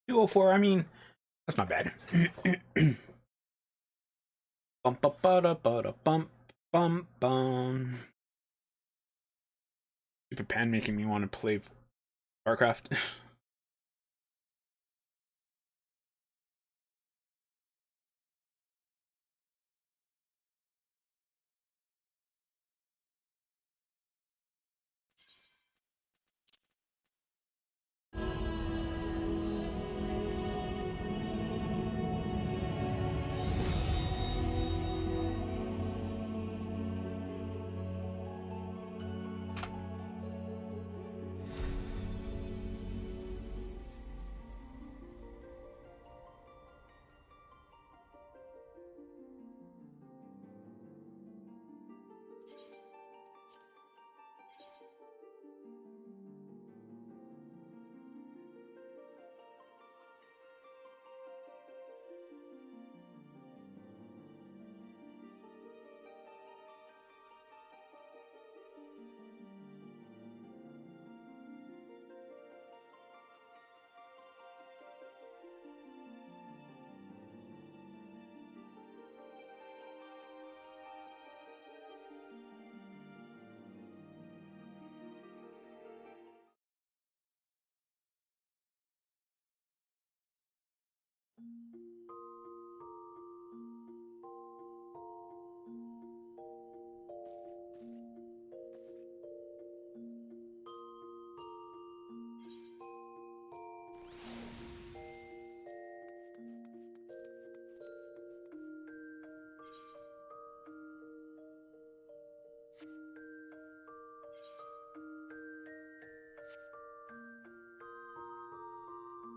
204. I mean, that's not bad. Bum ba ba da ba da bum bum bum. Stupid pan making me want to play Warcraft.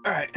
All right.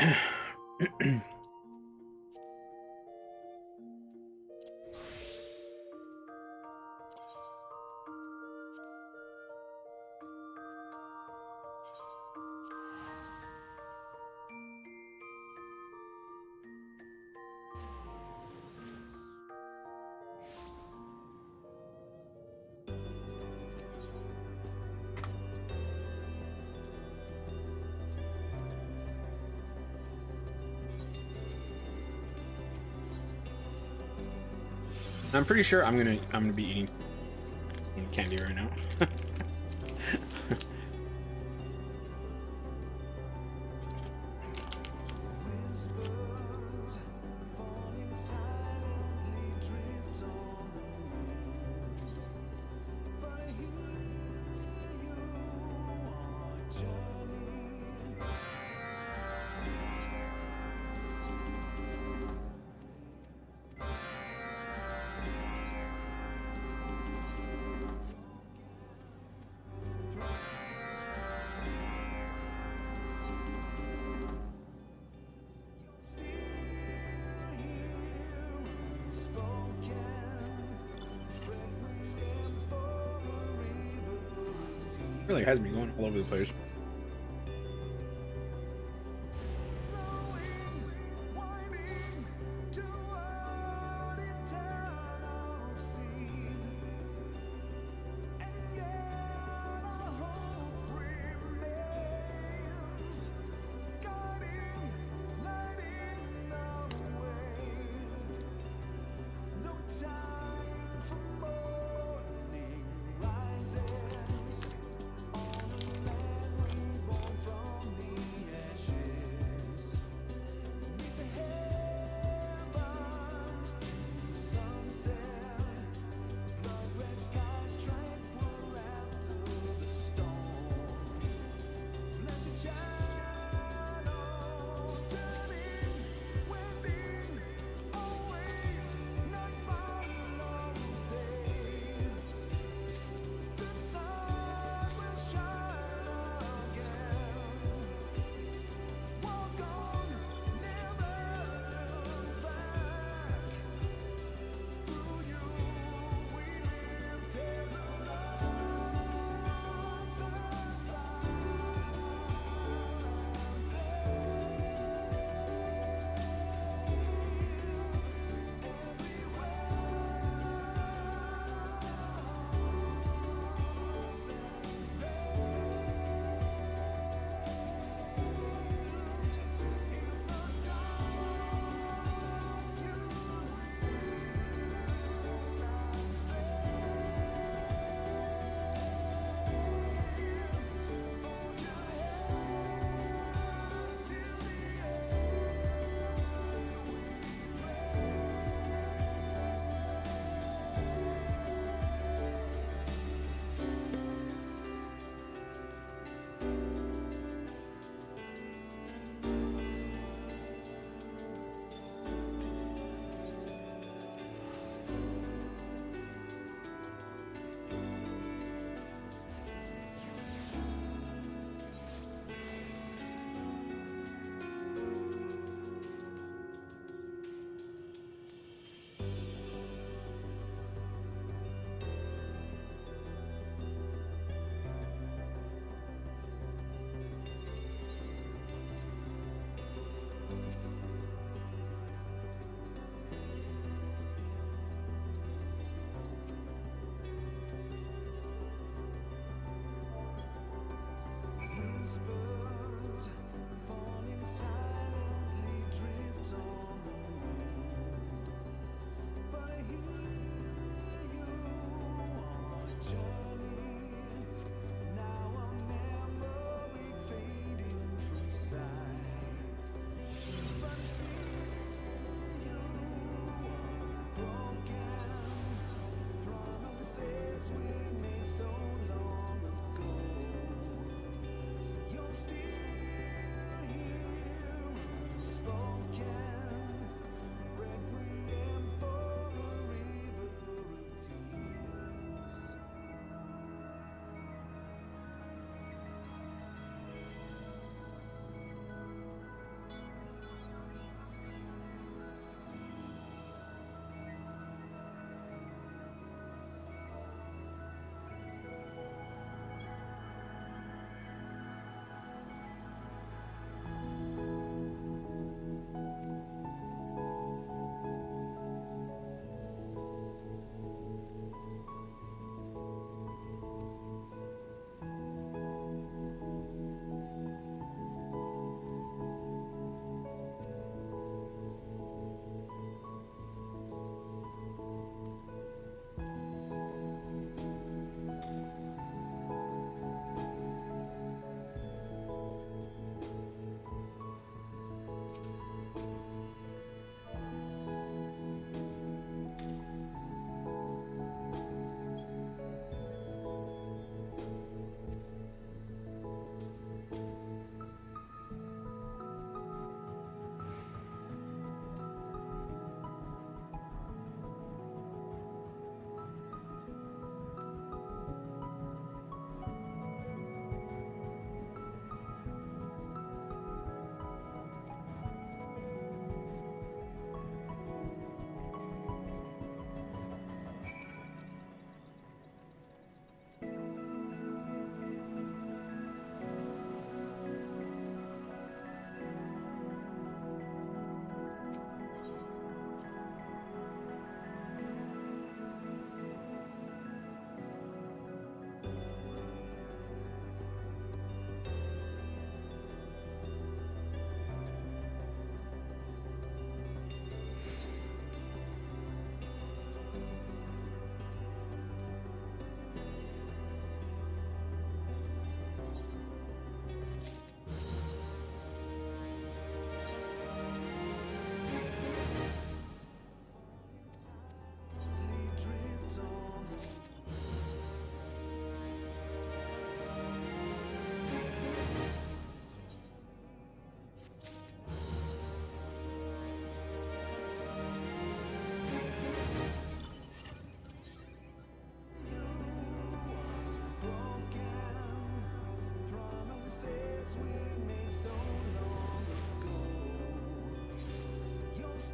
I'm pretty sure I'm gonna be eating some candy right now. Really has me going all over the place.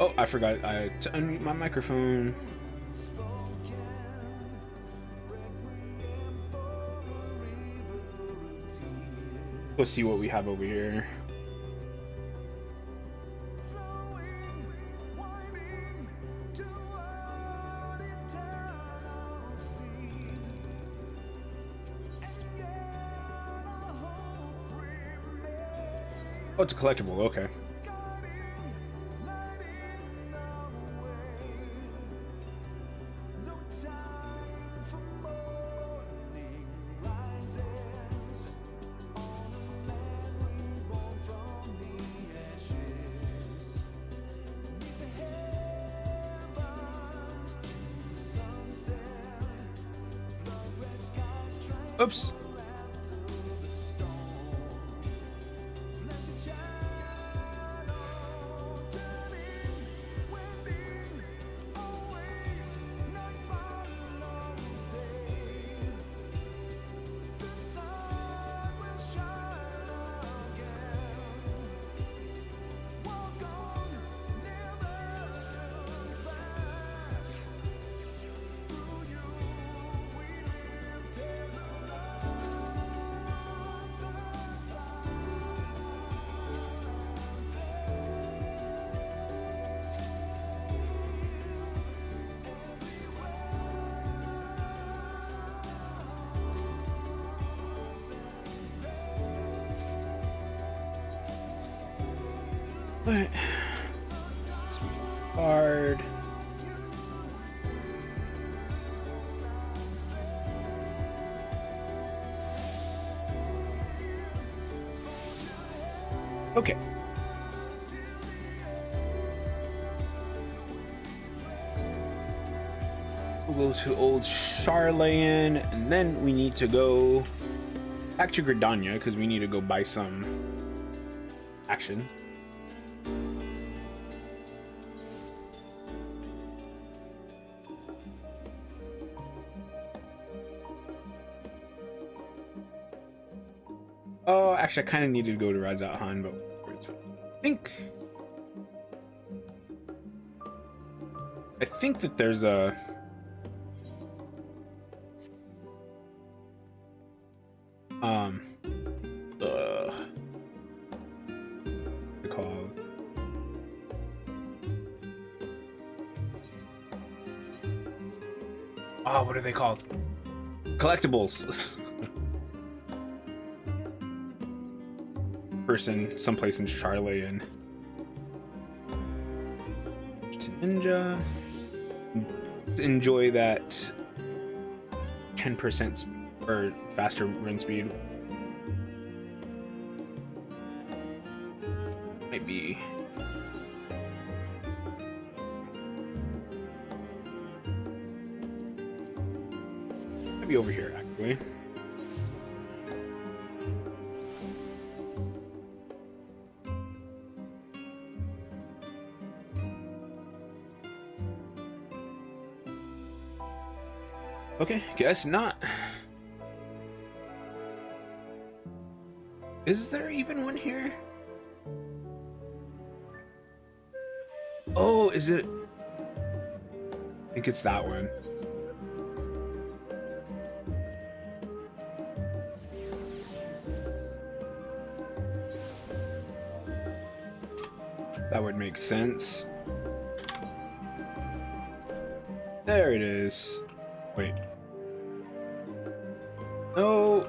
Oh, I forgot to unmute my microphone. Let's see what we have over here. Oh, it's a collectible, okay. Oops. Alright. Card. Okay. go to Old Charlayan, and then we need to go back to Gridania because we need to go buy some action. Oh, actually, I kind of needed to go to Razat Han, but I think that there's a called what are they called? Collectibles. Person someplace in Charlayan. Ninja. Enjoy that 10% or faster run speed. Might be over here actually. Okay, guess not. Is there even one here? Oh, is it? I think it's that one. That would make sense. There it is. Wait. No.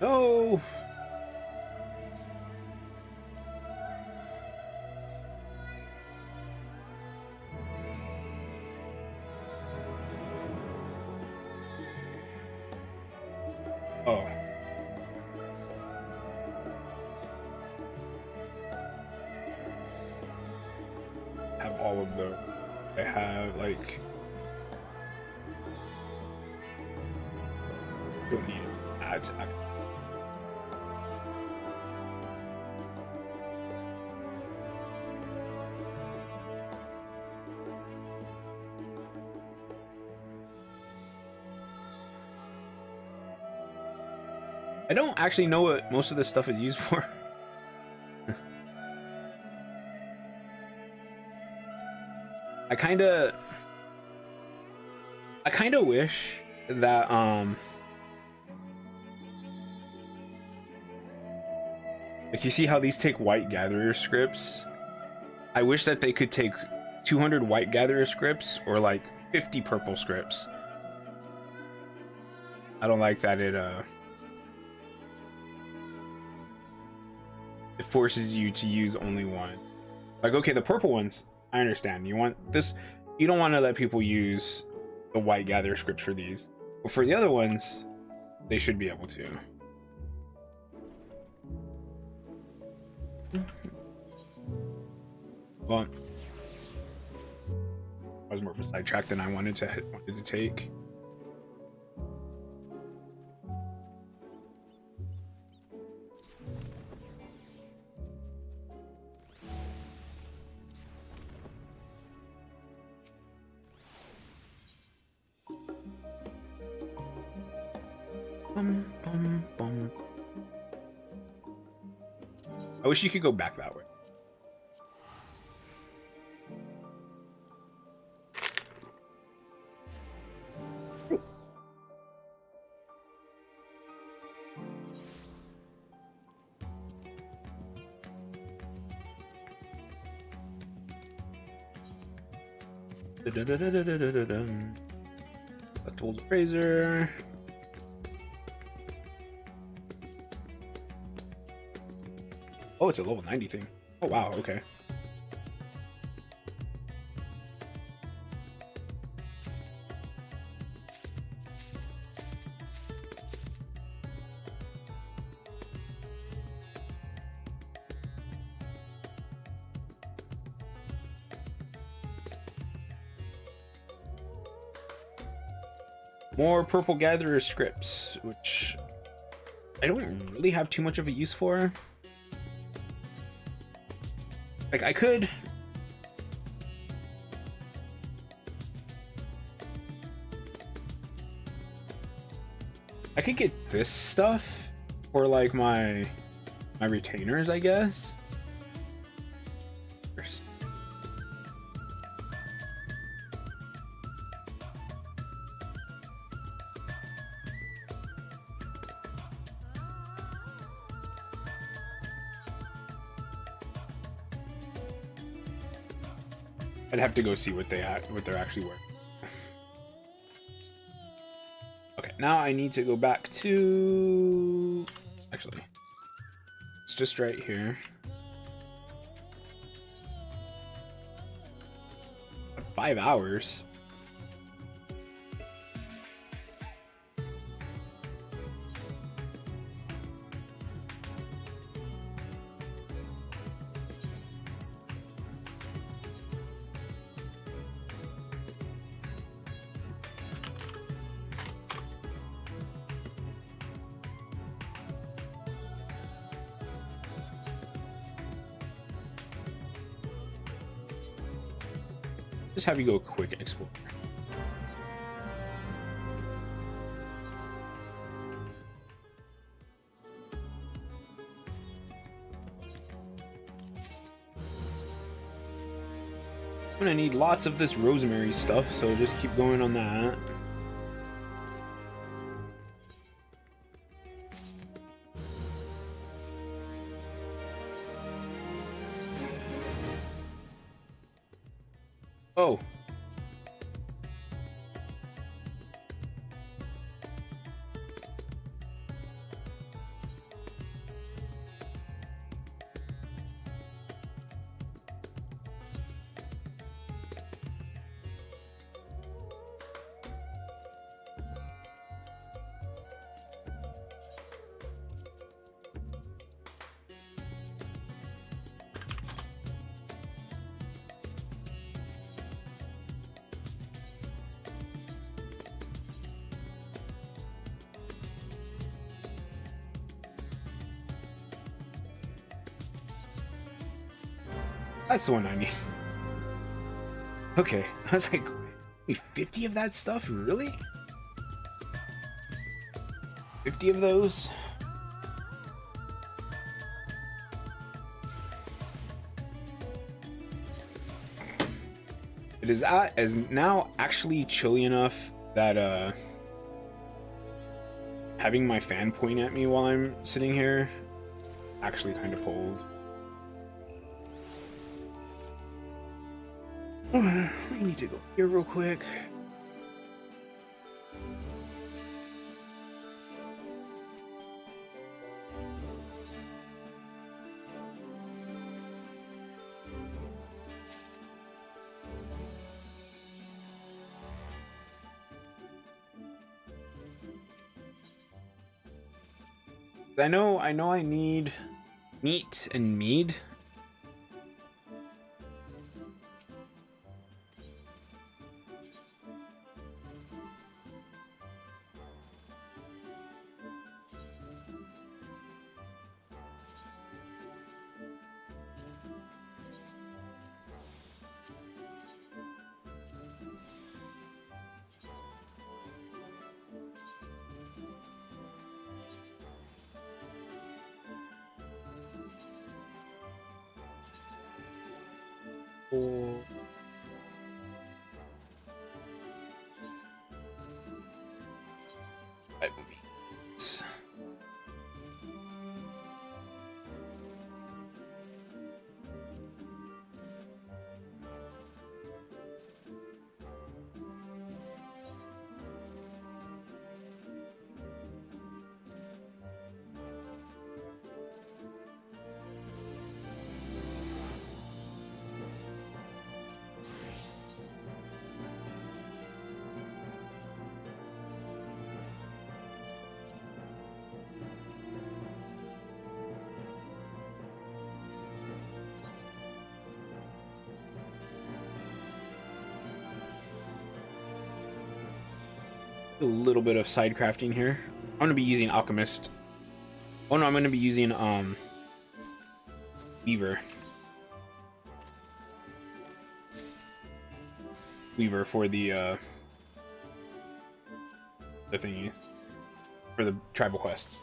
No. Oh. Have all of the. I have like. Don't need ads. I don't actually know what most of this stuff is used for. I kind of wish that like you see how these take white gatherer scripts? I wish that they could take 200 white gatherer scripts or like 50 purple scripts. I don't like that it forces you to use only one. Like, okay, the purple ones, I understand. You want this, you don't want to let people use the white gather scripts for these. But for the other ones, they should be able to. Well, I was more of a sidetrack than I wanted to take. I wish you could go back that way. Collectibles appraiser. Oh, it's a level 90 thing. Oh wow, okay. More purple gatherer scripts, which I don't really have too much of a use for. Like, I could get this stuff for like my retainers, I guess. I'd have to go see what they're actually worth. Okay, now I need to go back to... Actually, it's just right here. 5 hours. Just have you go quick explore. I'm gonna need lots of this rosemary stuff, so just keep going on that. Oh. That's the one I need. Okay, I was like, wait, 50 of that stuff? Really? 50 of those? It is now actually chilly enough that having my fan point at me while I'm sitting here actually kind of cold. We need to go here real quick. I know I need meat and mead. Or I believe. A little bit of side crafting here. I'm gonna be using alchemist. Oh no, I'm gonna be using weaver. Weaver for the thingies, for the tribal quests.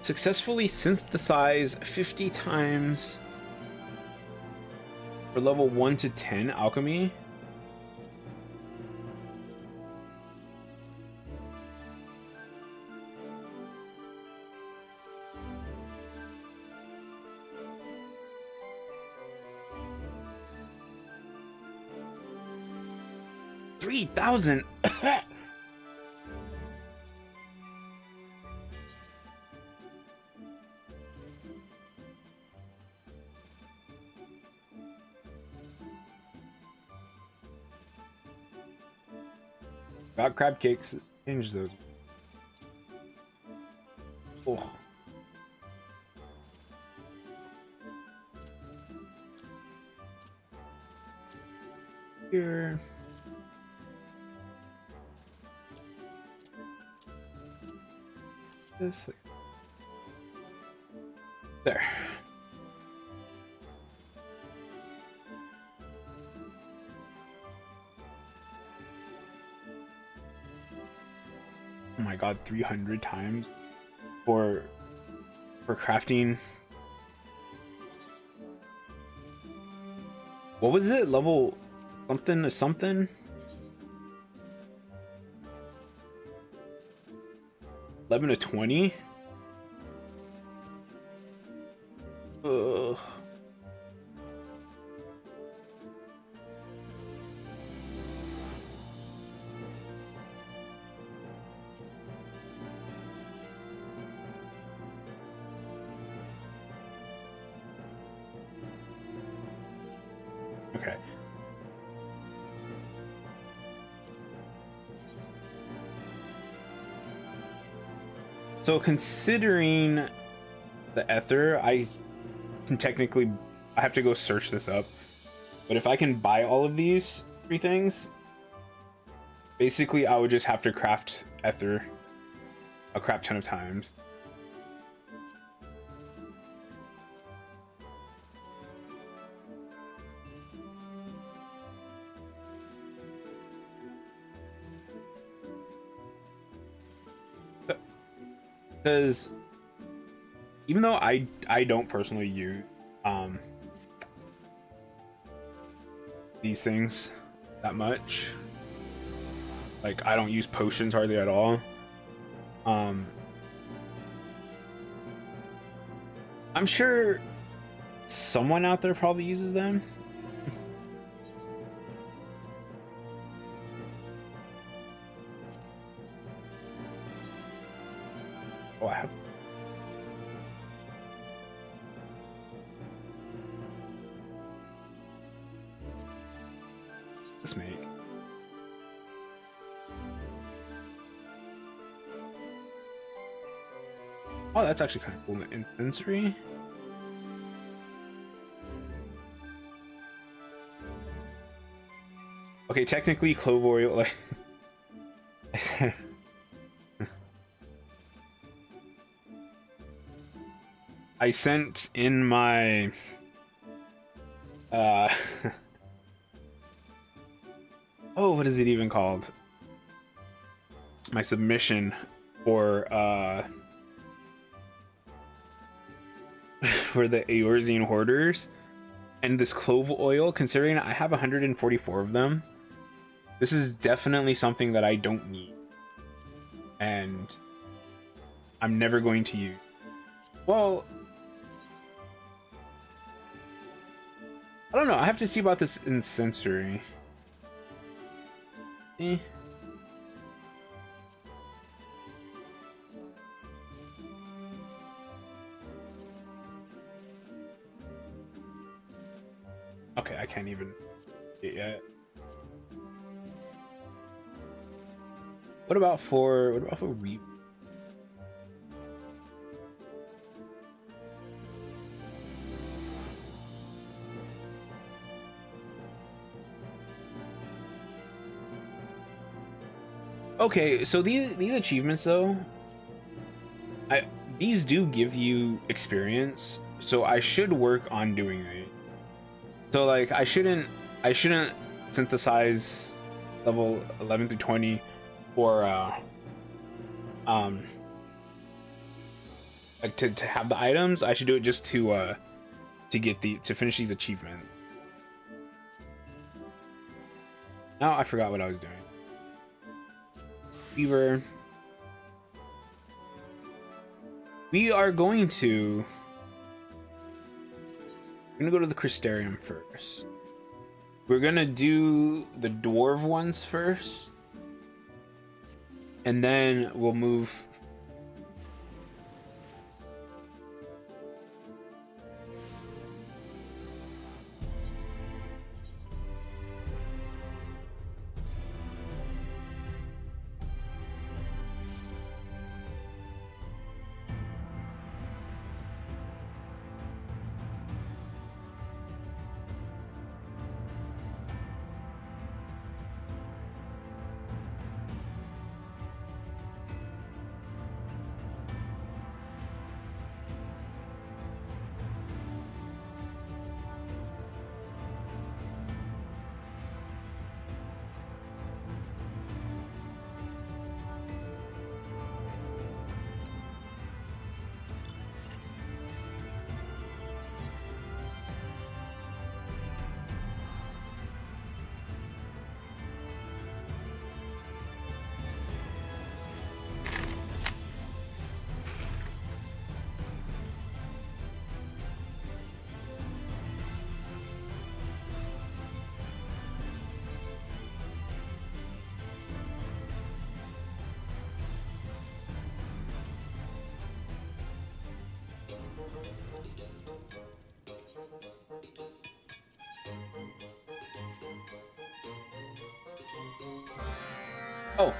Successfully synthesize 50 times for level 1 to 10 alchemy. $3,000. Got crab cakes. Let's change those. Oh. Here. This. There. Oh my god, 300 times for crafting. What was it? Level something to something? 11 to 20? Ugh. Okay. So considering the ether, I can technically, I have to go search this up. But if I can buy all of these 3 things, basically I would just have to craft ether a crap ton of times. Because even though I don't personally use these things that much, like I don't use potions hardly at all, I'm sure someone out there probably uses them. Oh, I have. Let's make. Oh, that's actually kind of cool. Incensory. Okay, technically clove oil, like I said. I sent in my oh, what is it even called? My submission for for the Eorzean hoarders, and this clove oil, considering I have 144 of them, this is definitely something that I don't need and I'm never going to use. Well, I don't know. I have to see about this in sensory. Eh. Okay, I can't even get yet. What about for reap? Okay, so these achievements though, these do give you experience, so I should work on doing it. So like I shouldn't synthesize level 11 through 20 for like to have the items. I should do it just to get to finish these achievements. Now I forgot what I was doing. We are going to go to the Crystarium first. We're gonna do the dwarf ones first, and then we'll move. Oh.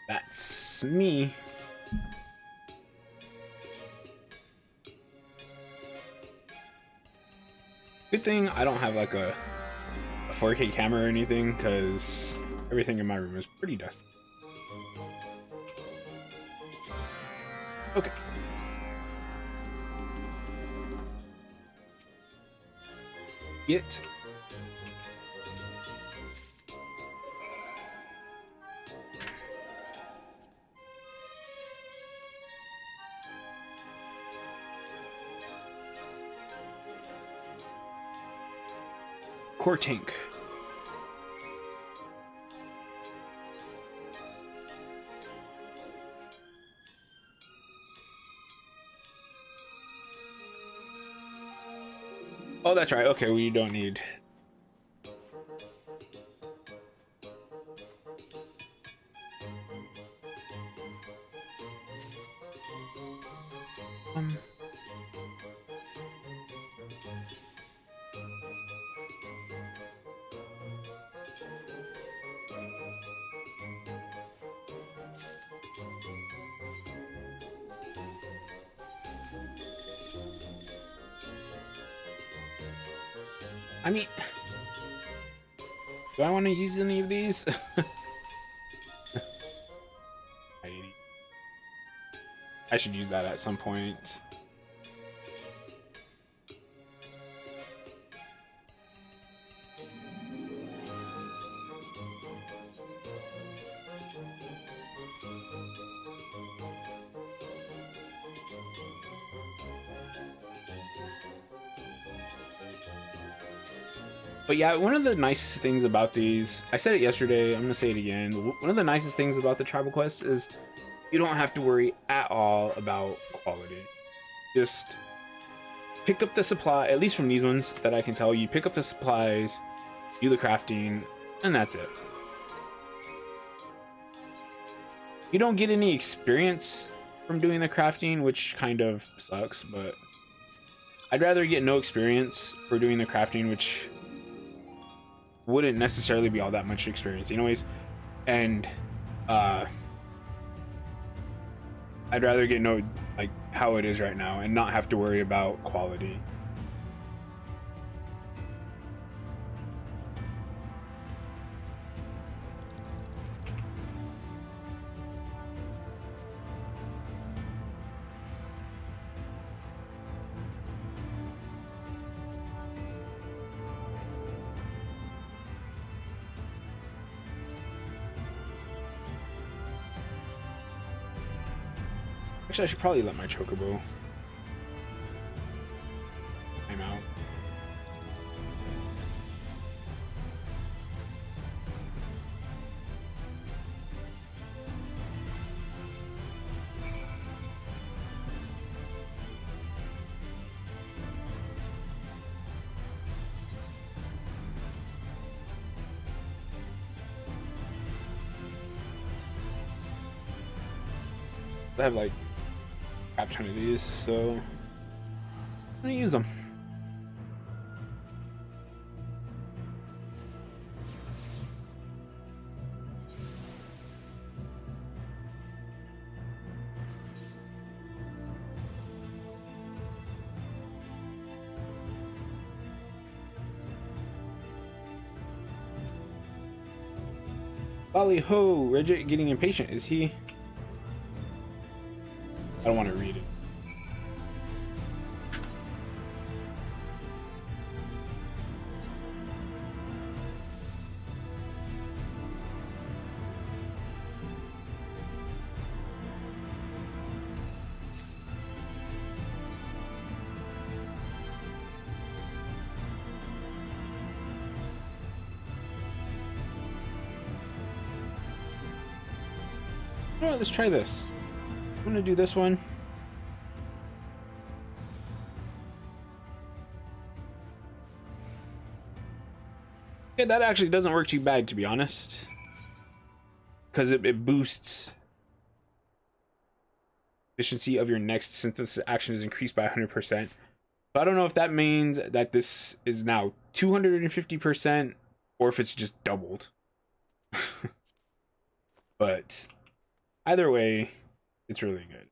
That's me. Good thing I don't have like a 4K camera or anything, because everything in my room is pretty dusty. Okay. Get core tank. Oh, that's right. Okay, we don't need. I mean, do I want to use any of these? I should use that at some point. But yeah, one of the nicest things about these, I said it yesterday, I'm gonna say it again. One of the nicest things about the tribal quests is you don't have to worry at all about quality. Just pick up the supply, at least from these ones that I can tell you, pick up the supplies, do the crafting, and that's it. You don't get any experience from doing the crafting, which kind of sucks, but I'd rather get no experience for doing the crafting, which wouldn't necessarily be all that much experience anyways, and I'd rather get no, like how it is right now, and not have to worry about quality. Actually, I should probably let my chocobo time out. I have like a crap ton of these, so I'm gonna use them. Bali ho, Regit getting impatient. Is he? I don't want to read it. All right, let's try this. I'm gonna do this one. Okay, that actually doesn't work too bad, to be honest, because it boosts efficiency of your next synthesis action is increased by 100%. But I don't know if that means that this is now 250% or if it's just doubled. But either way, it's really good.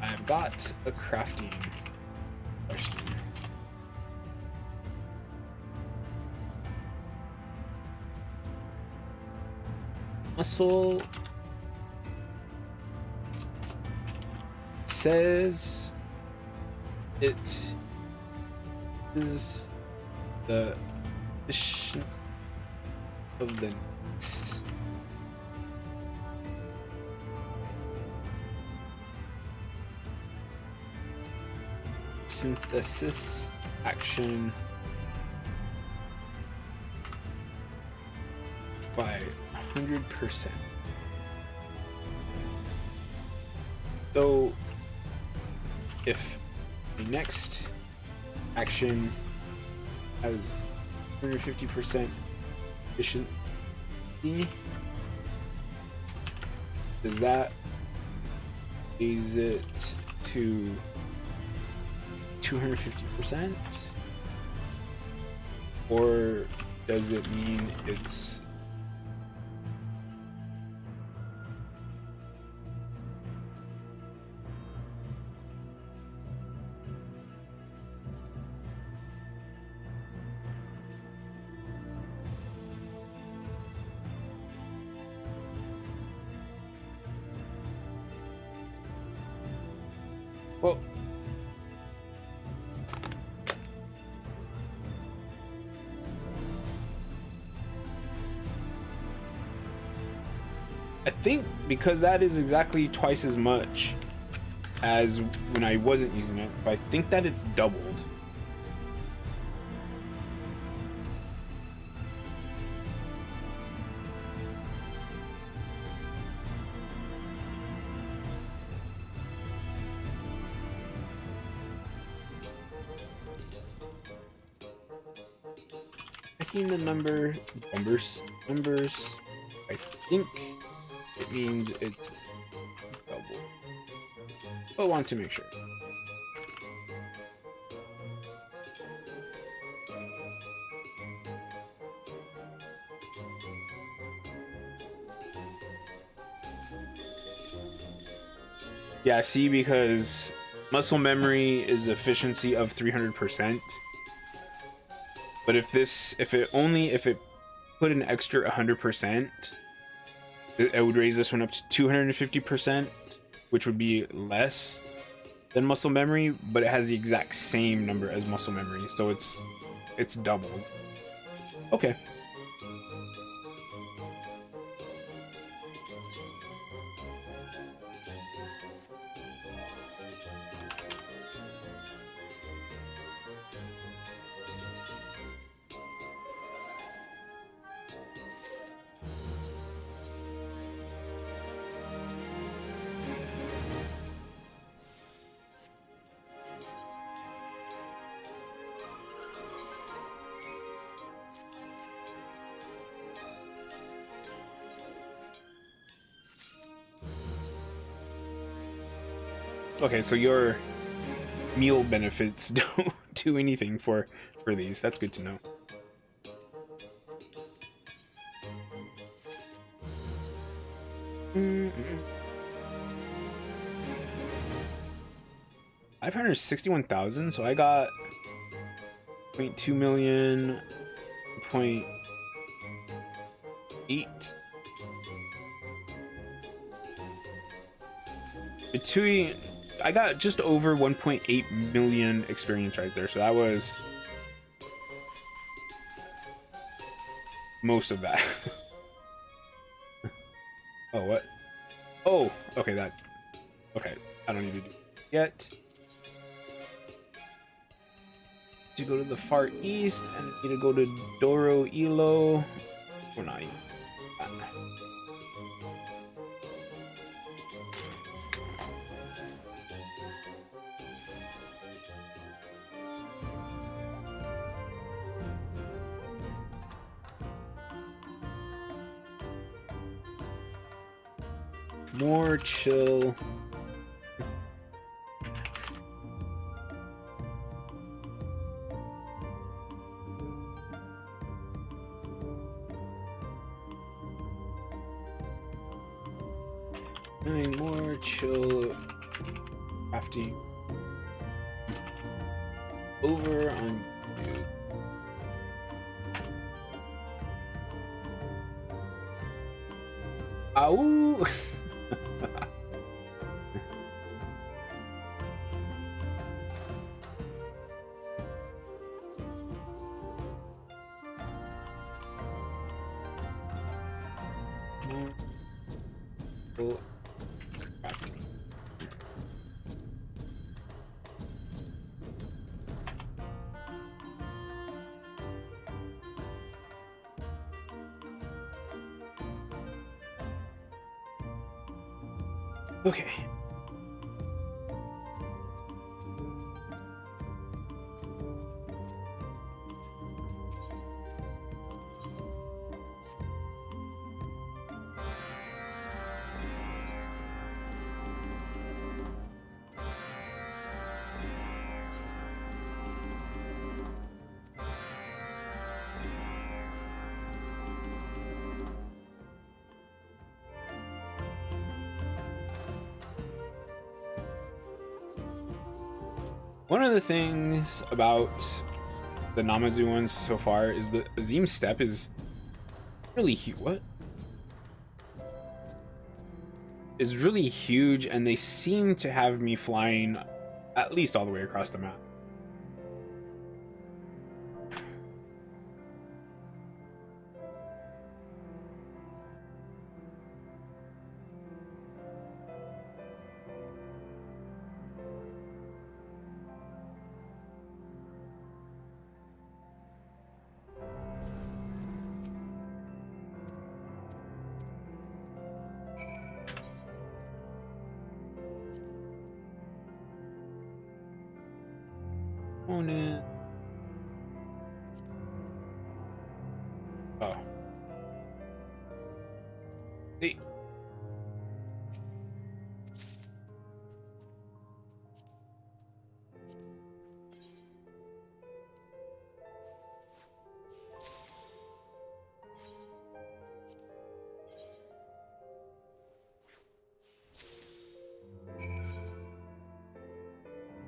I've got a crafting question. Muscle says it is the efficient of the next synthesis action by 100%. So if the next action has 150% efficiency, does that raise it to 250%? Or does it mean it's well, I think because that is exactly twice as much as when I wasn't using it, but I think that it's doubled. Checking the numbers. I think it means it's double. But I want to make sure. Yeah, see, because muscle memory is efficiency of 300%. But if it put an extra 100%, it would raise this one up to 250%, which would be less than muscle memory, but it has the exact same number as muscle memory, so it's doubled. Okay. Okay, so your meal benefits don't do anything for these. That's good to know. Mm-hmm. 561,000, so I got 0.2 million, 0.8. Between, I got just over 1.8 million experience right there, so that was most of that. Oh, what? Oh, okay, that. Okay, I don't need to do it yet. To go to the Far East, and I need to go to Doro Ilo. Or not. More chill. More chill crafting over on YouTube. Ow! More chill crafting. Okay. One of the things about the Namazu ones so far is the Azim step is really huge. What? Is really huge, and they seem to have me flying at least all the way across the map. Opponent. Oh. See.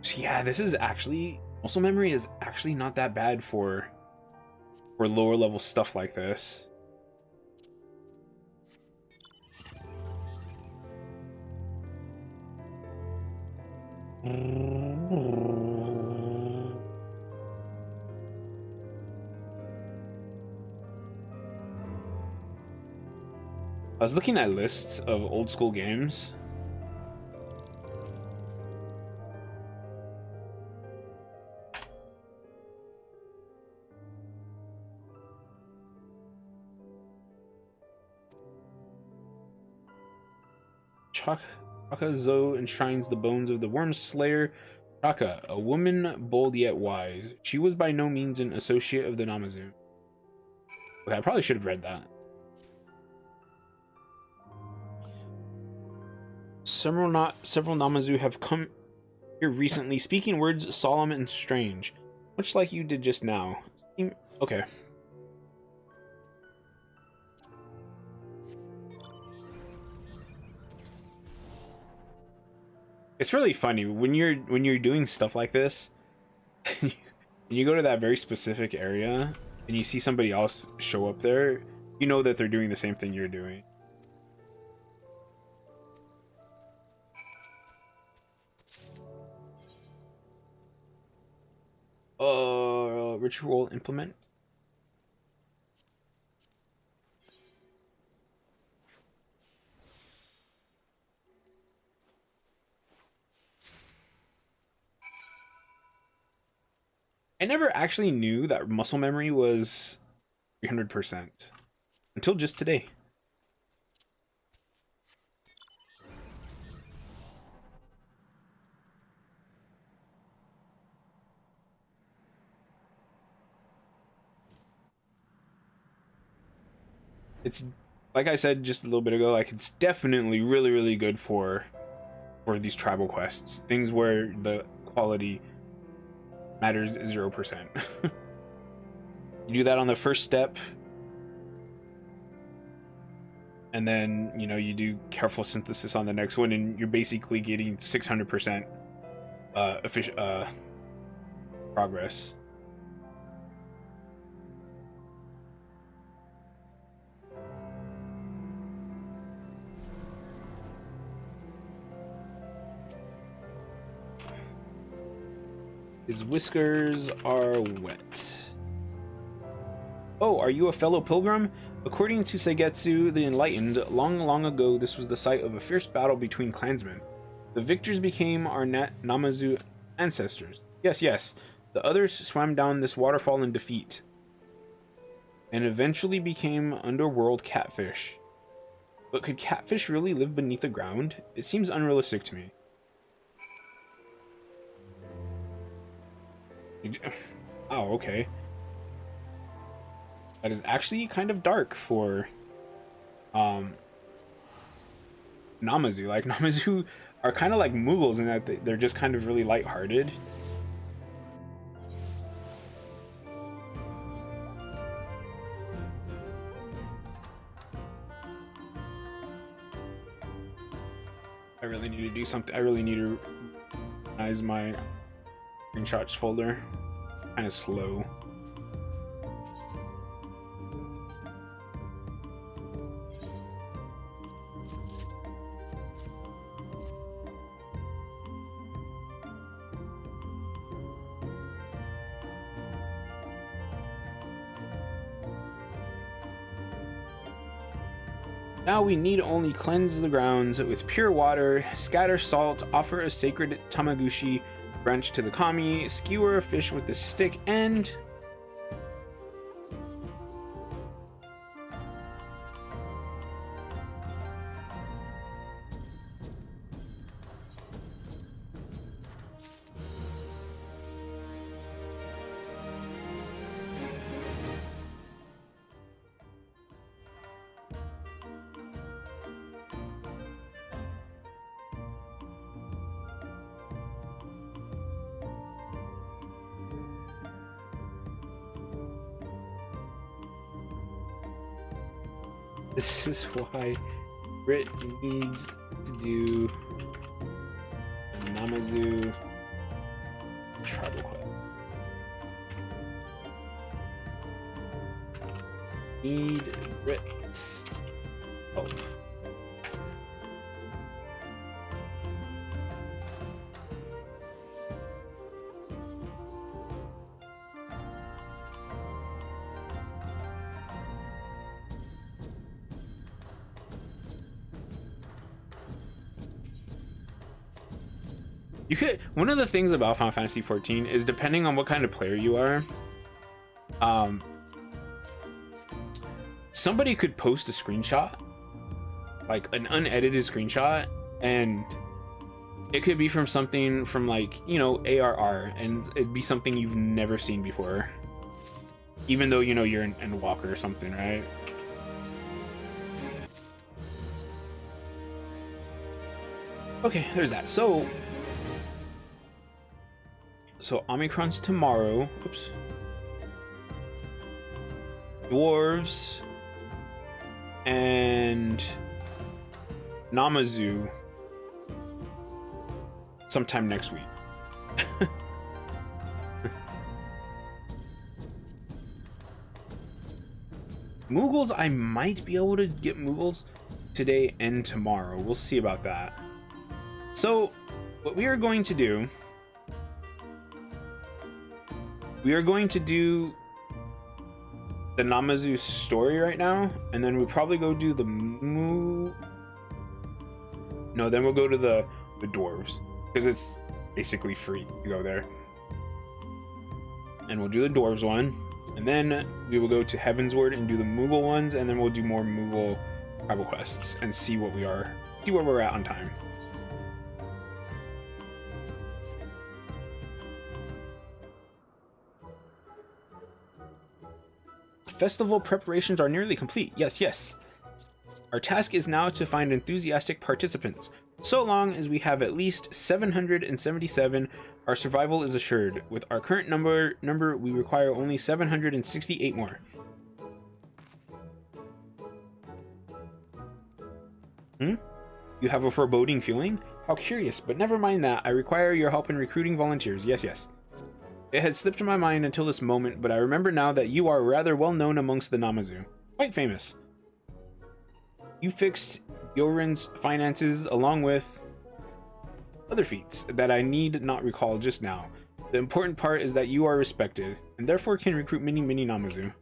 So yeah, this is actually muscle memory is actually not that bad for lower level stuff like this. I was looking at lists of old school games. Chaka Zo enshrines the bones of the Worm Slayer. Chaka, a woman bold yet wise. She was by no means an associate of the Namazu. Okay, I probably should have read that. Several Namazu have come here recently, speaking words solemn and strange, much like you did just now. Okay. It's really funny when you're doing stuff like this, and you go to that very specific area, and you see somebody else show up there, you know that they're doing the same thing you're doing. Ritual implement. I never actually knew that muscle memory was 300% until just today. It's like I said just a little bit ago, like it's definitely really good for these tribal quests, things where the quality matters 0%. You do that on the first step, and then you do careful synthesis on the next one, and you're basically getting 600% progress. His whiskers are wet. Oh, are you a fellow pilgrim? According to Seigetsu the Enlightened, long ago this was the site of a fierce battle between clansmen. The victors became our Namazu ancestors. Yes. The others swam down this waterfall in defeat, and eventually became underworld catfish. But could catfish really live beneath the ground? It seems unrealistic to me. Oh, okay. That is actually kind of dark for Namazu. Like, Namazu are kind of like Mughals in that they're just kind of really lighthearted. I really need to do something. I really need to organize my screenshots folder. Kind of slow. Now we need only cleanse the grounds with pure water, scatter salt, offer a sacred tamagushi branch to the kami, skewer a fish with a stick, and This is why Brit needs to do a Namazu tribal quest. Need Brit's help. You could, one of the things about Final Fantasy 14 is depending on what kind of player you are, somebody could post a screenshot, like an unedited screenshot, and it could be from something from, like, you know, ARR, and it'd be something you've never seen before, even though, you know, you're an Endwalker or something, right? Okay, there's that. So Omicron's tomorrow. Oops. Dwarves and Namazu sometime next week. Moogles, I might be able to get Moogles today and tomorrow. We'll see about that. So what we are going to do, we are going to do the Namazu story right now, and then we'll probably go do the then we'll go to the dwarves, because it's basically free to go there. And we'll do the dwarves one, and then we will go to Heavensward and do the Moogle ones, and then we'll do more Moogle tribal quests and see where we're at on time. Festival preparations are nearly complete. Yes. Our task is now to find enthusiastic participants. So long as we have at least 777, our survival is assured. With our current number, we require only 768 more. You have a foreboding feeling? How curious, but never mind that. I require your help in recruiting volunteers. Yes. It had slipped my mind until this moment, but I remember now that you are rather well known amongst the Namazu. Quite famous. You fixed Yoren's finances along with other feats that I need not recall just now. The important part is that you are respected, and therefore can recruit many Namazu.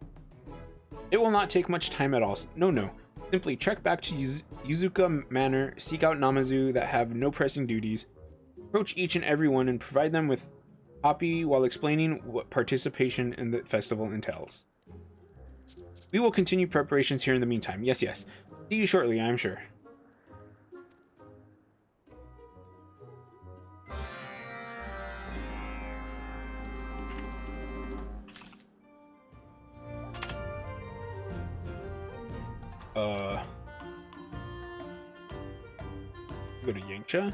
It will not take much time at all. No. Simply trek back to Yuzuka Manor, seek out Namazu that have no pressing duties, approach each and every one and provide them with copy while explaining what participation in the festival entails. We will continue preparations here in the meantime. Yes. See you shortly, I'm sure. Go to Yangcha.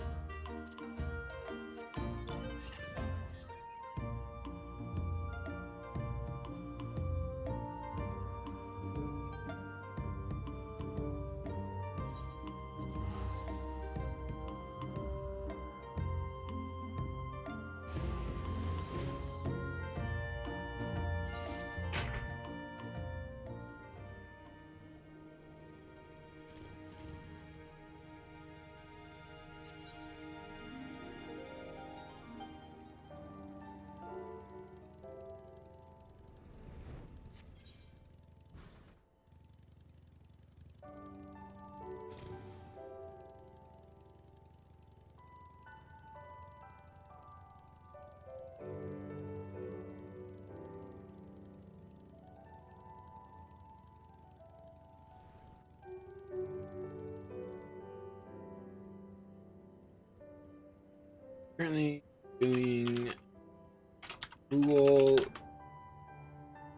Currently doing Google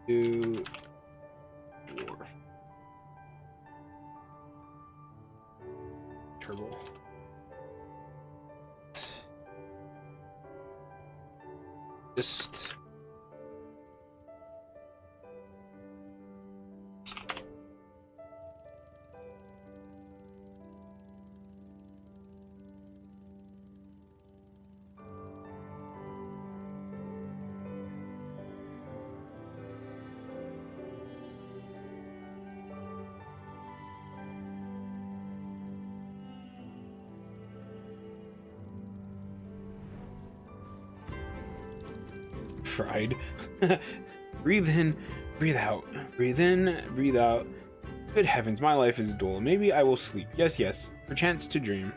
to Dwarf. Turtle. Just cried. Breathe in, breathe out. Breathe in, breathe out. Good heavens, my life is dull. Maybe I will sleep. Yes, yes. Perchance to dream.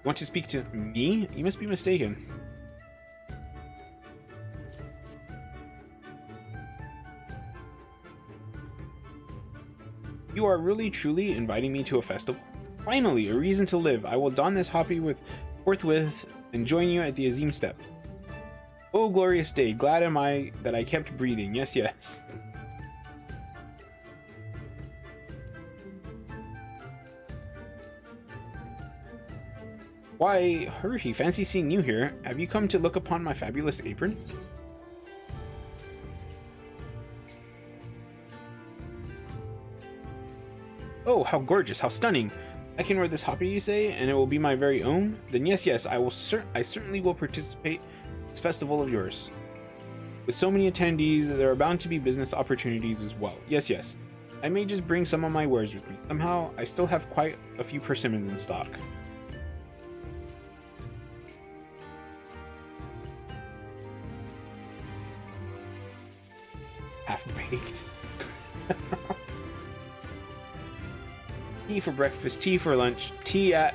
Want to speak to me? You must be mistaken. You are really truly inviting me to a festival? Finally, a reason to live. I will don this hoppy forthwith and join you at the Azim Step. Oh, glorious day. Glad am I that I kept breathing. Yes, yes. Why, hurry, fancy seeing you here. Have you come to look upon my fabulous apron? Oh, how gorgeous, how stunning. I can wear this hoppy, you say, and it will be my very own? Then yes, yes, I certainly will participate in this festival of yours. With so many attendees, there are bound to be business opportunities as well. Yes, yes. I may just bring some of my wares with me. Somehow, I still have quite a few persimmons in stock. Half-baked. Tea for breakfast, tea for lunch, tea at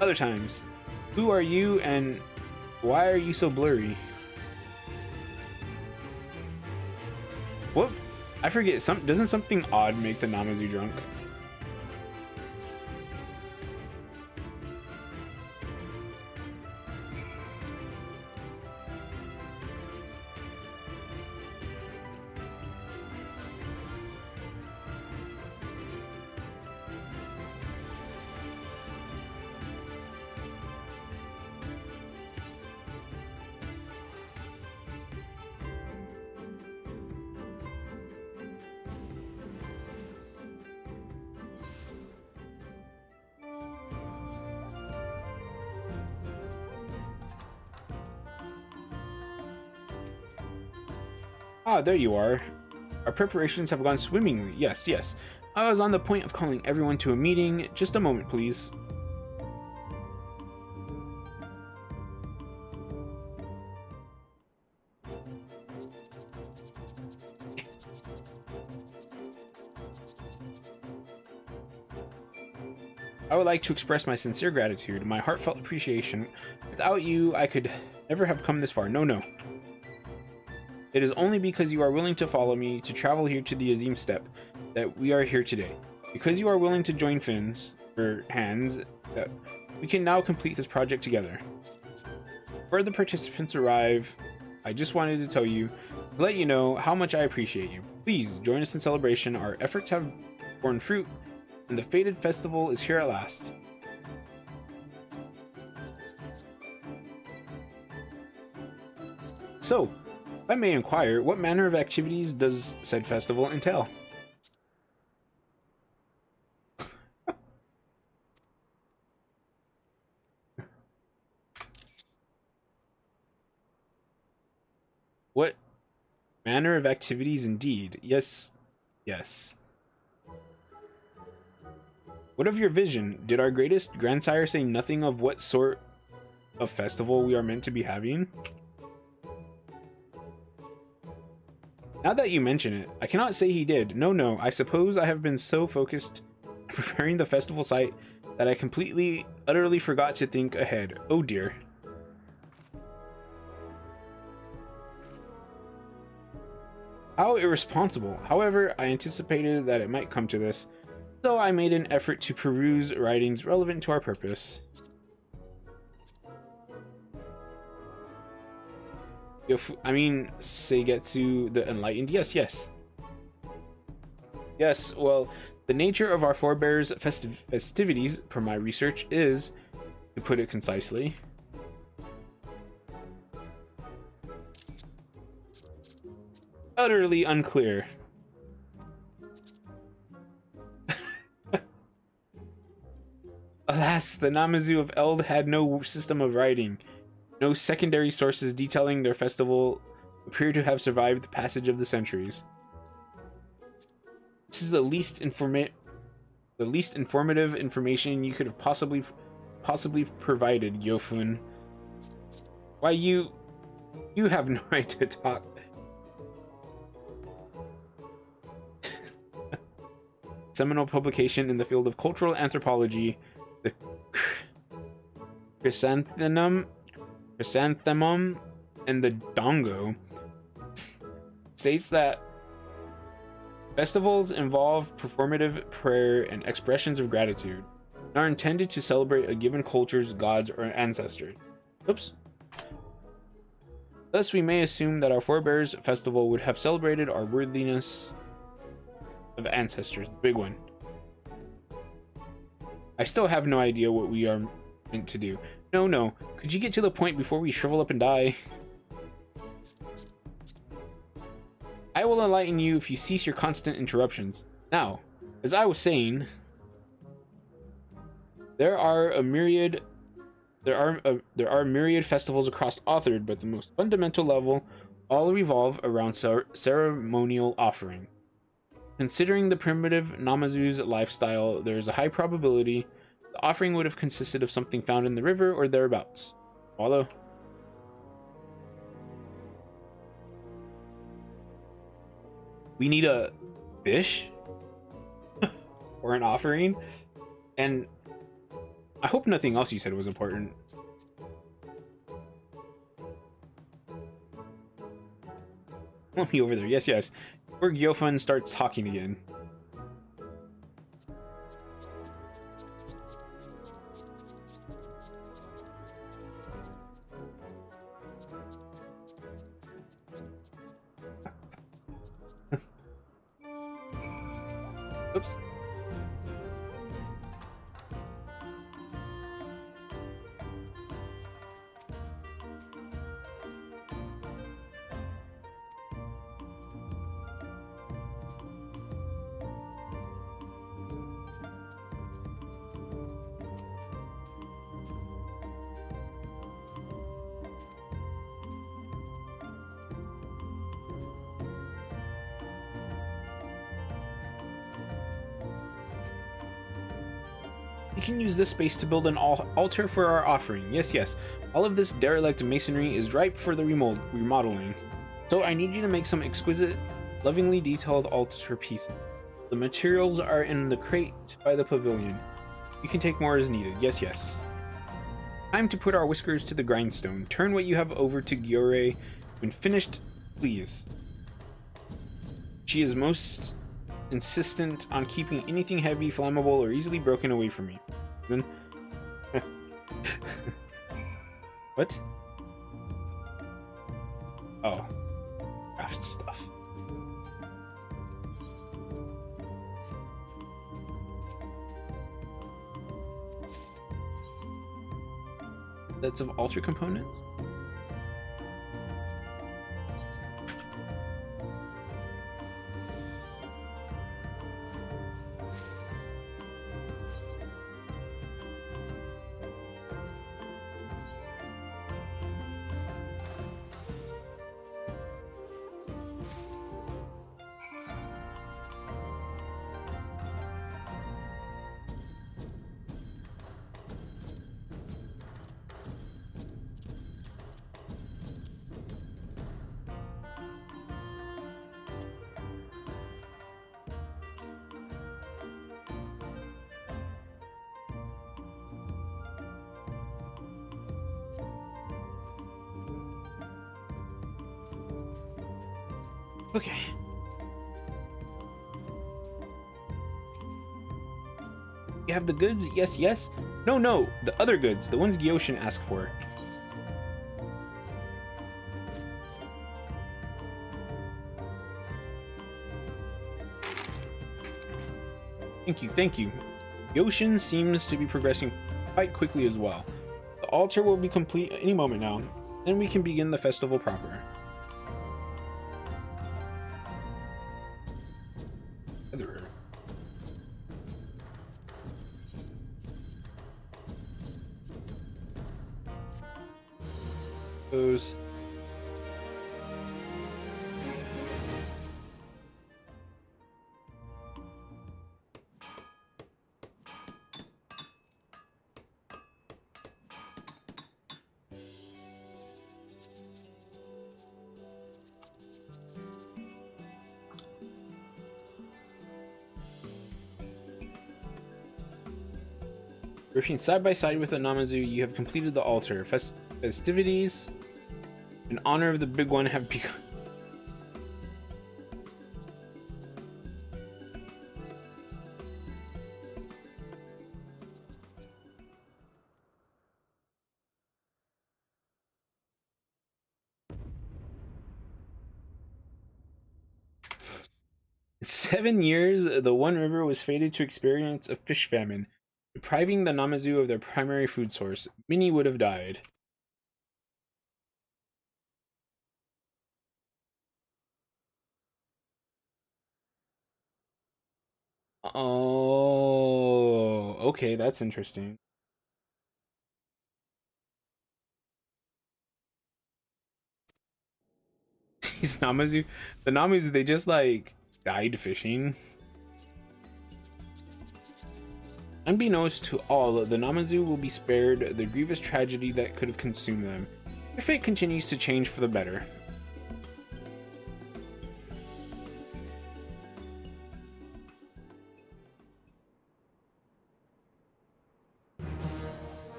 other times. Who are you and why are you so blurry? What? I forget. Doesn't something odd make the Namazu drunk? Ah, there you are. Our preparations have gone swimmingly. Yes, yes. I was on the point of calling everyone to a meeting. Just a moment, please. I would like to express my sincere gratitude, my heartfelt appreciation. Without you, I could never have come this far. No, no. It is only because you are willing to follow me to travel here to the Azim Step that we are here today. Because you are willing to join hands, that we can now complete this project together. Before the participants arrive, I just wanted to tell you, to let you know how much I appreciate you. Please join us in celebration. Our efforts have borne fruit, and the fated festival is here at last. So, if I may inquire, what manner of activities does said festival entail? What manner of activities indeed? Yes, yes. What of your vision? Did our greatest grandsire say nothing of what sort of festival we are meant to be having? Now that you mention it, I cannot say he did. No, no, I suppose I have been so focused on preparing the festival site that I completely, utterly forgot to think ahead. Oh dear. How irresponsible. However, I anticipated that it might come to this, so I made an effort to peruse writings relevant to our purpose. Seigetsu the Enlightened? Yes, yes. Yes, well, the nature of our forebears' festivities, per my research, is, to put it concisely, utterly unclear. Alas, the Namazu of Eld had no system of writing. No secondary sources detailing their festival appear to have survived the passage of the centuries. This is the least informative information you could have possibly provided, Yofun. Why you have no right to talk. Seminal publication in the field of cultural anthropology, the chrysanthemum and the dongo, states that festivals involve performative prayer and expressions of gratitude and are intended to celebrate a given culture's gods or ancestors. Oops. Thus, we may assume that our forebears' festival would have celebrated our worthiness of ancestors. Big one. I still have no idea what we are meant to do. No. Could you get to the point before we shrivel up and die? I will enlighten you if you cease your constant interruptions. Now, as I was saying, there are myriad festivals across Authored, but at the most fundamental level, all revolve around ceremonial offering. Considering the primitive Namazu's lifestyle, there is a high probability the offering would have consisted of something found in the river or thereabouts. Wallow. We need a fish or an offering, and I hope nothing else you said was important. Let me over there. Yes. Where Gyofun starts talking again. Oops. We can use this space to build an altar for our offering. Yes. All of this derelict masonry is ripe for the remodeling. So I need you to make some exquisite, lovingly detailed altar pieces. The materials are in the crate by the pavilion. You can take more as needed. Yes. Time to put our whiskers to the grindstone. Turn what you have over to Gyore. When finished, please. She is most insistent on keeping anything heavy, flammable, or easily broken away from me. Then what? Oh, craft stuff. Sets of altar components. Okay. You have the goods? Yes. No. The other goods. The ones Gyoshin asked for. Thank you. Gyoshin seems to be progressing quite quickly as well. The altar will be complete any moment now. Then we can begin the festival proper. Those. Working side by side with the Namazu, you have completed the altar. Festivities in honor of the big one have begun. In 7 years, the One River was fated to experience a fish famine, depriving the Namazu of their primary food source. Many would have died. Oh, okay, that's interesting. These Namazu, the Namazu, they just like died fishing. Unbeknownst to all, the Namazu will be spared the grievous tragedy that could have consumed them. Their fate continues to change for the better.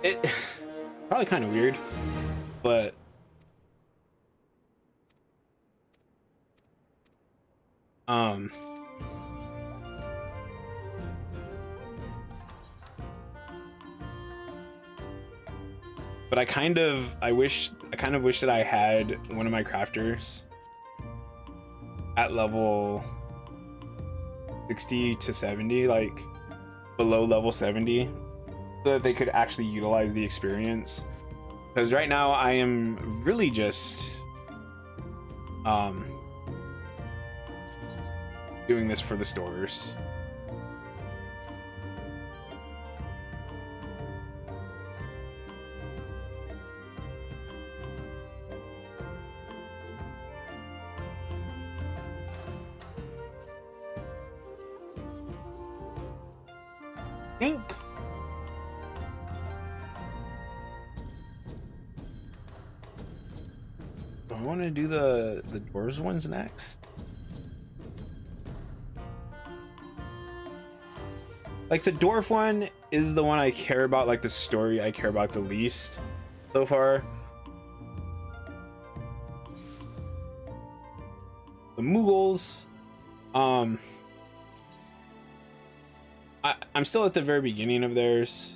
It probably kind of weird, but um but I kind of wish that I had one of my crafters at level 60 to 70, like below level 70, so that they could actually utilize the experience. Because right now I am really just doing this for the stores. Ink. Do I want to do the dwarves ones next? Like the dwarf one is the one I care about, like the story I care about the least so far. The Mughals, I'm still at the very beginning of theirs.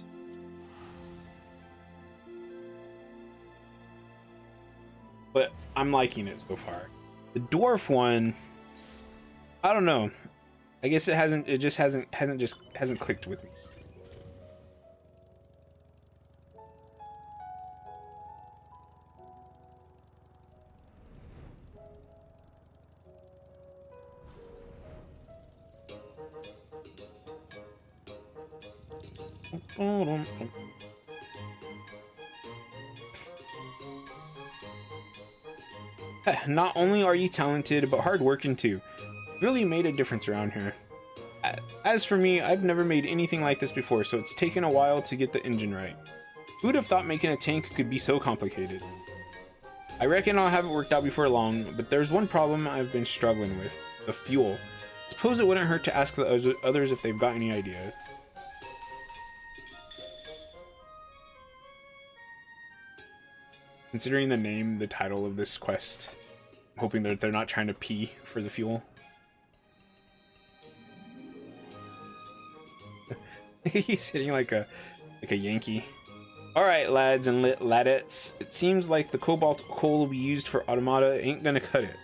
But I'm liking it so far. The dwarf one, I don't know. I guess it hasn't clicked with me. Not only are you talented, but hardworking too. Really made a difference around here. As for me, I've never made anything like this before, so it's taken a while to get the engine right. Who would have thought making a tank could be so complicated? I reckon I'll have it worked out before long, but there's one problem I've been struggling with. The fuel. Suppose it wouldn't hurt to ask the others if they've got any ideas. Considering the name, the title of this quest, I'm hoping that they're not trying to pee for the fuel. He's hitting like a Yankee. Alright, lads and ladettes. It seems like the cobalt coal we used for automata ain't gonna cut it.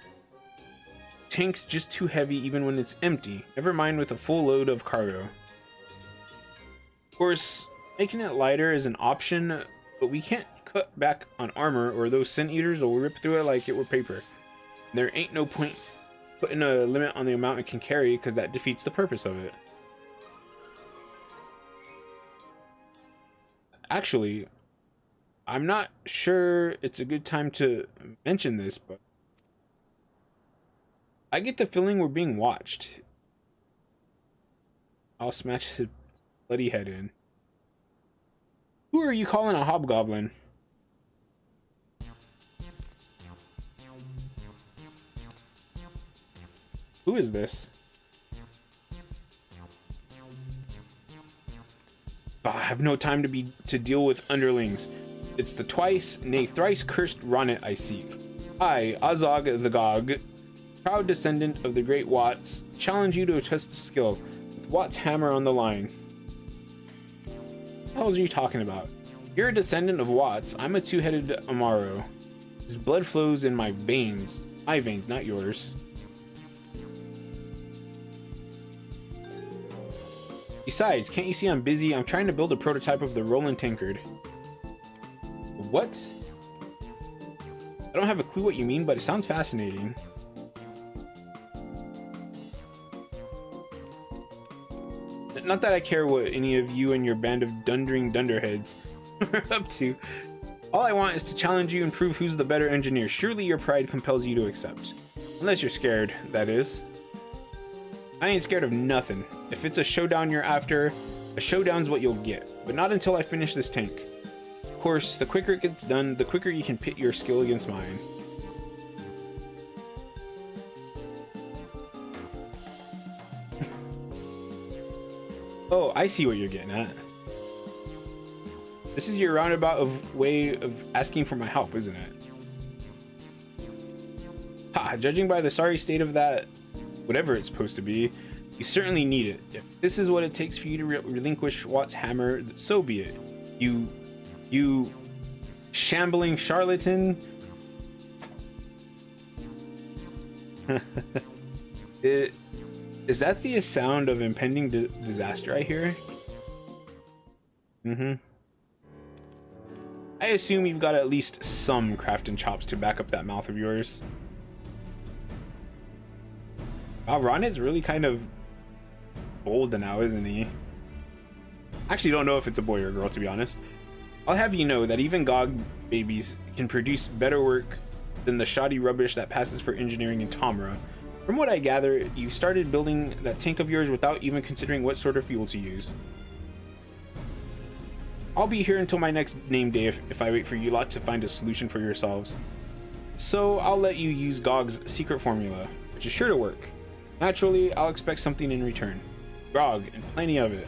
Tank's just too heavy even when it's empty. Never mind with a full load of cargo. Of course, making it lighter is an option, but we can't cut back on armor or those sin eaters will rip through it like it were paper. There ain't no point putting a limit on the amount it can carry because that defeats the purpose of it. Actually, I'm not sure it's a good time to mention this, but I get the feeling we're being watched. I'll smash his bloody head in. Who are you calling a hobgoblin? Who is this? Oh, have no time to deal with underlings. It's the twice, nay thrice cursed Ronnet I seek. I, Azog the Gog, proud descendant of the great Watts, challenge you to a test of skill, with Watt's hammer on the line. What the hell are you talking about? You're a descendant of Watts. I'm a two-headed Amaro. His blood flows in my veins. My veins, not yours. Besides, can't you see I'm busy? I'm trying to build a prototype of the Roland Tankard. What? I don't have a clue what you mean, but it sounds fascinating. Not that I care what any of you and your band of dundering dunderheads are up to. All I want is to challenge you and prove who's the better engineer. Surely your pride compels you to accept. Unless you're scared, that is. I ain't scared of nothing. If it's a showdown you're after, a showdown's what you'll get. But not until I finish this tank. Of course, the quicker it gets done, the quicker you can pit your skill against mine. Oh, I see what you're getting at. This is your roundabout way of asking for my help, isn't it? Ha, judging by the sorry state of that, whatever it's supposed to be, you certainly need it. If this is what it takes for you to relinquish Watt's hammer, so be it. You shambling charlatan. Is that the sound of impending disaster I hear? I assume you've got at least some crafting chops to back up that mouth of yours. Wow, Ron is really kind of bold now, isn't he? I actually don't know if it's a boy or a girl, to be honest. I'll have you know that even GOG babies can produce better work than the shoddy rubbish that passes for engineering in Tomra. From what I gather, you started building that tank of yours without even considering what sort of fuel to use. I'll be here until my next name day if I wait for you lot to find a solution for yourselves. So I'll let you use GOG's secret formula, which is sure to work. Naturally, I'll expect something in return. Grog, and plenty of it.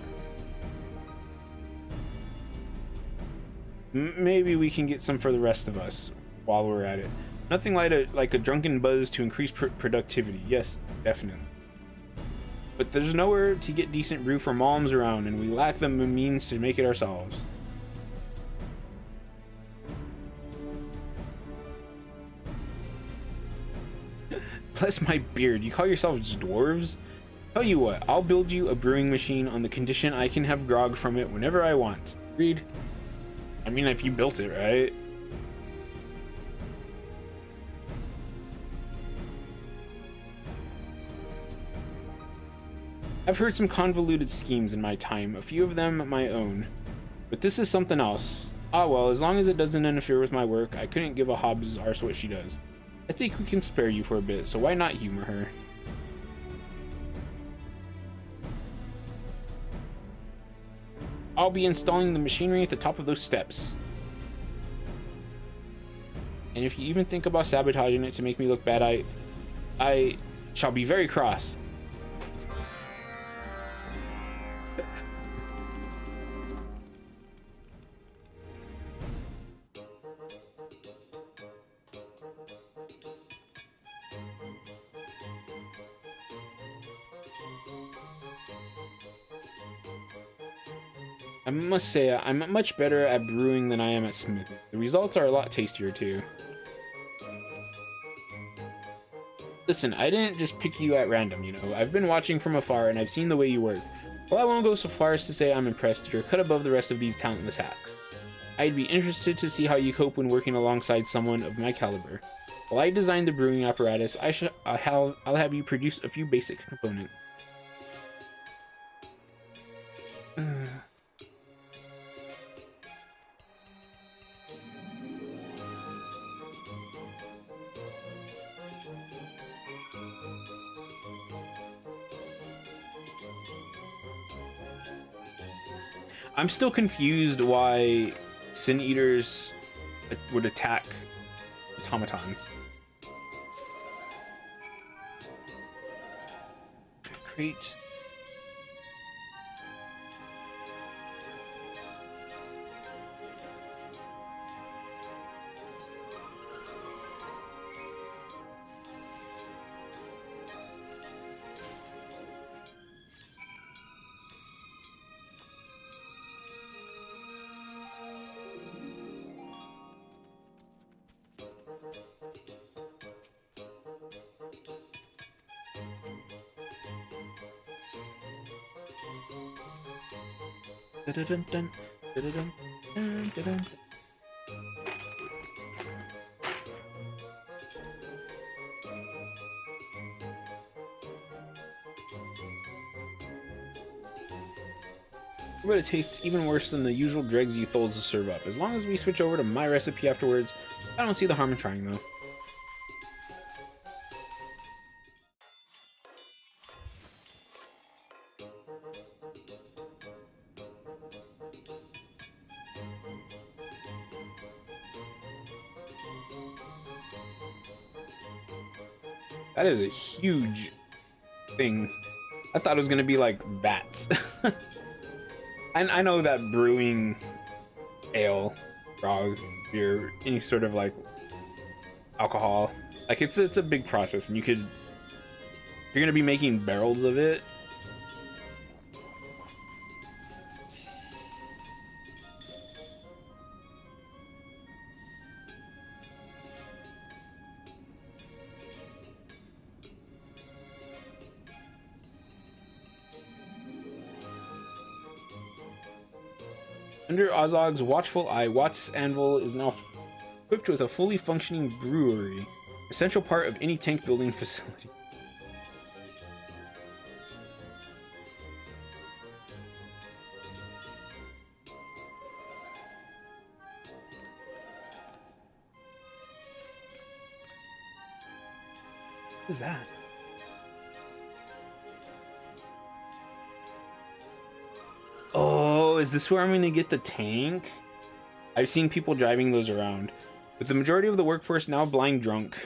Maybe we can get some for the rest of us while we're at it. Nothing like a drunken buzz to increase productivity. Yes, definitely. But there's nowhere to get decent brew for moms around, and we lack the means to make it ourselves. Bless my beard, you call yourselves dwarves? Tell you what, I'll build you a brewing machine on the condition I can have grog from it whenever I want. Agreed? I mean, if you built it, right? I've heard some convoluted schemes in my time, a few of them my own. But this is something else. Ah well, as long as it doesn't interfere with my work, I couldn't give a Hobbs' arse what she does. I think we can spare you for a bit, so why not humor her? I'll be installing the machinery at the top of those steps. And if you even think about sabotaging it to make me look bad, I shall be very cross. I must say, I'm much better at brewing than I am at smoothing. The results are a lot tastier too. Listen, I didn't just pick you at random, you know. I've been watching from afar and I've seen the way you work. While I won't go so far as to say I'm impressed, you're cut above the rest of these talentless hacks. I'd be interested to see how you cope when working alongside someone of my caliber. While I design the brewing apparatus, I'll have you produce a few basic components. I'm still confused why Sin Eaters would attack automatons. Great. Dun-dun-dun, dun-dun-dun, dun-dun-dun. But it tastes even worse than the usual dregs you Tholes to serve up. As long as we switch over to my recipe afterwards, I don't see the harm in trying though. That is a huge thing. I thought it was gonna be like vats. I know that brewing ale, grog, beer, any sort of like alcohol, like it's a big process, and you're gonna be making barrels of it. Under Ozog's watchful eye, Watt's Anvil is now equipped with a fully functioning brewery, essential part of any tank building facility. What is that? Oh, is this where I'm gonna get the tank? I've seen people driving those around. With the majority of the workforce now blind drunk.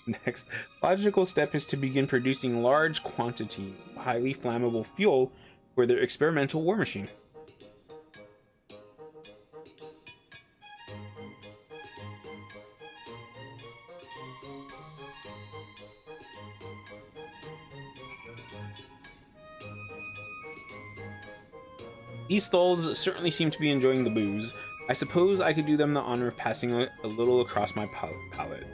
Next, logical step is to begin producing large quantity of highly flammable fuel for their experimental war machine. These Tholes certainly seem to be enjoying the booze. I suppose I could do them the honor of passing a little across my palate.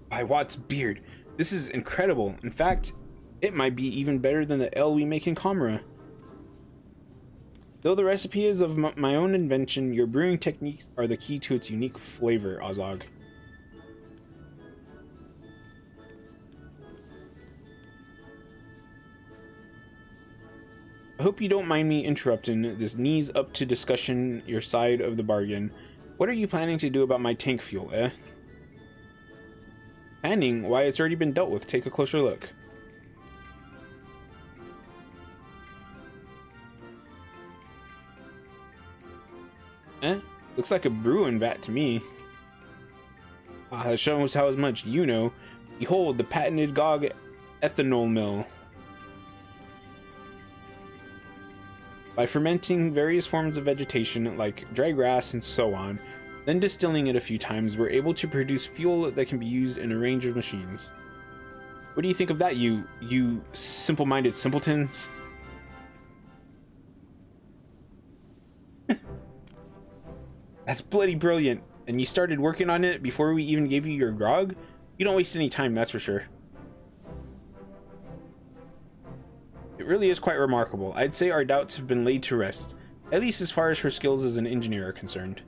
By Watt's beard, this is incredible. In fact, it might be even better than the ale we make in Comra. Though the recipe is of my own invention, your brewing techniques are the key to its unique flavor, Ozog. I hope you don't mind me interrupting this knees up to discussion your side of the bargain. What are you planning to do about my tank fuel, eh? Planning? Why, it's already been dealt with. Take a closer look. Looks like a brewing vat to me. Ah, that shows how much you know. Behold, the patented GOG ethanol mill. By fermenting various forms of vegetation like dry grass and so on, then distilling it a few times, we're able to produce fuel that can be used in a range of machines. What do you think of that, you simple-minded simpletons? That's bloody brilliant. And you started working on it before we even gave you your grog? You don't waste any time, that's for sure. It really is quite remarkable. I'd say our doubts have been laid to rest, at least as far as her skills as an engineer are concerned.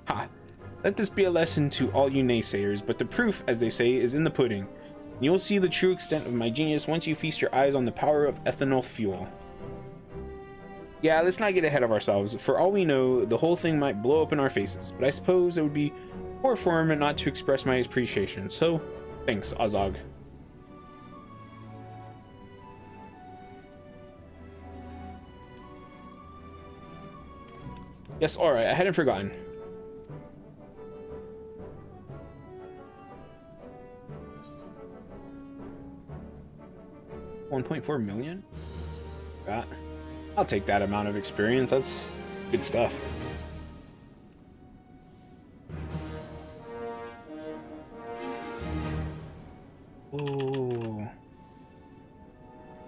Ha! Let this be a lesson to all you naysayers, but the proof, as they say, is in the pudding. You'll see the true extent of my genius once you feast your eyes on the power of ethanol fuel. Yeah, let's not get ahead of ourselves. For all we know, the whole thing might blow up in our faces, but I suppose it would be poor form not to express my appreciation, so thanks, Ozog. Yes, alright, I hadn't forgotten. $1.4 million? That. I'll take that amount of experience. That's good stuff. Oh,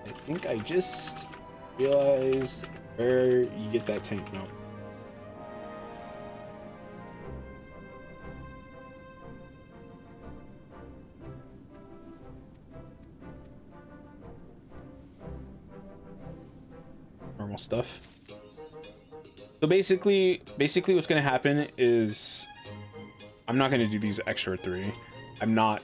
I think I just realized where you get that tank. No. normal stuff. So basically what's gonna happen is I'm not gonna do these extra 3. I'm not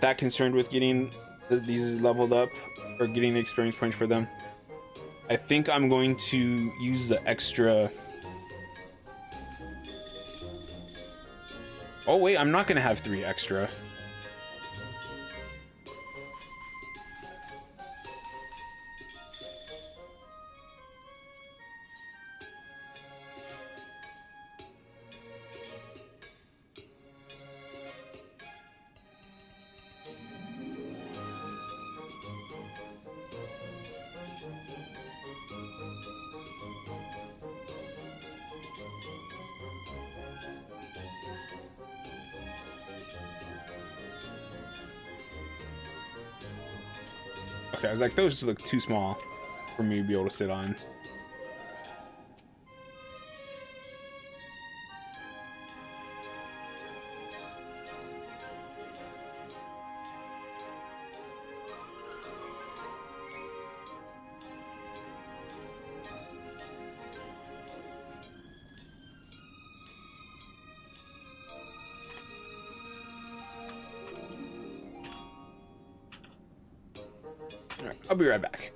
that concerned with getting these leveled up or getting the experience points for them. I think I'm going to use the extra. Oh wait, I'm not gonna have 3 extra. Okay, I was like, those look too small for me to be able to sit on. All right, I'll be right back.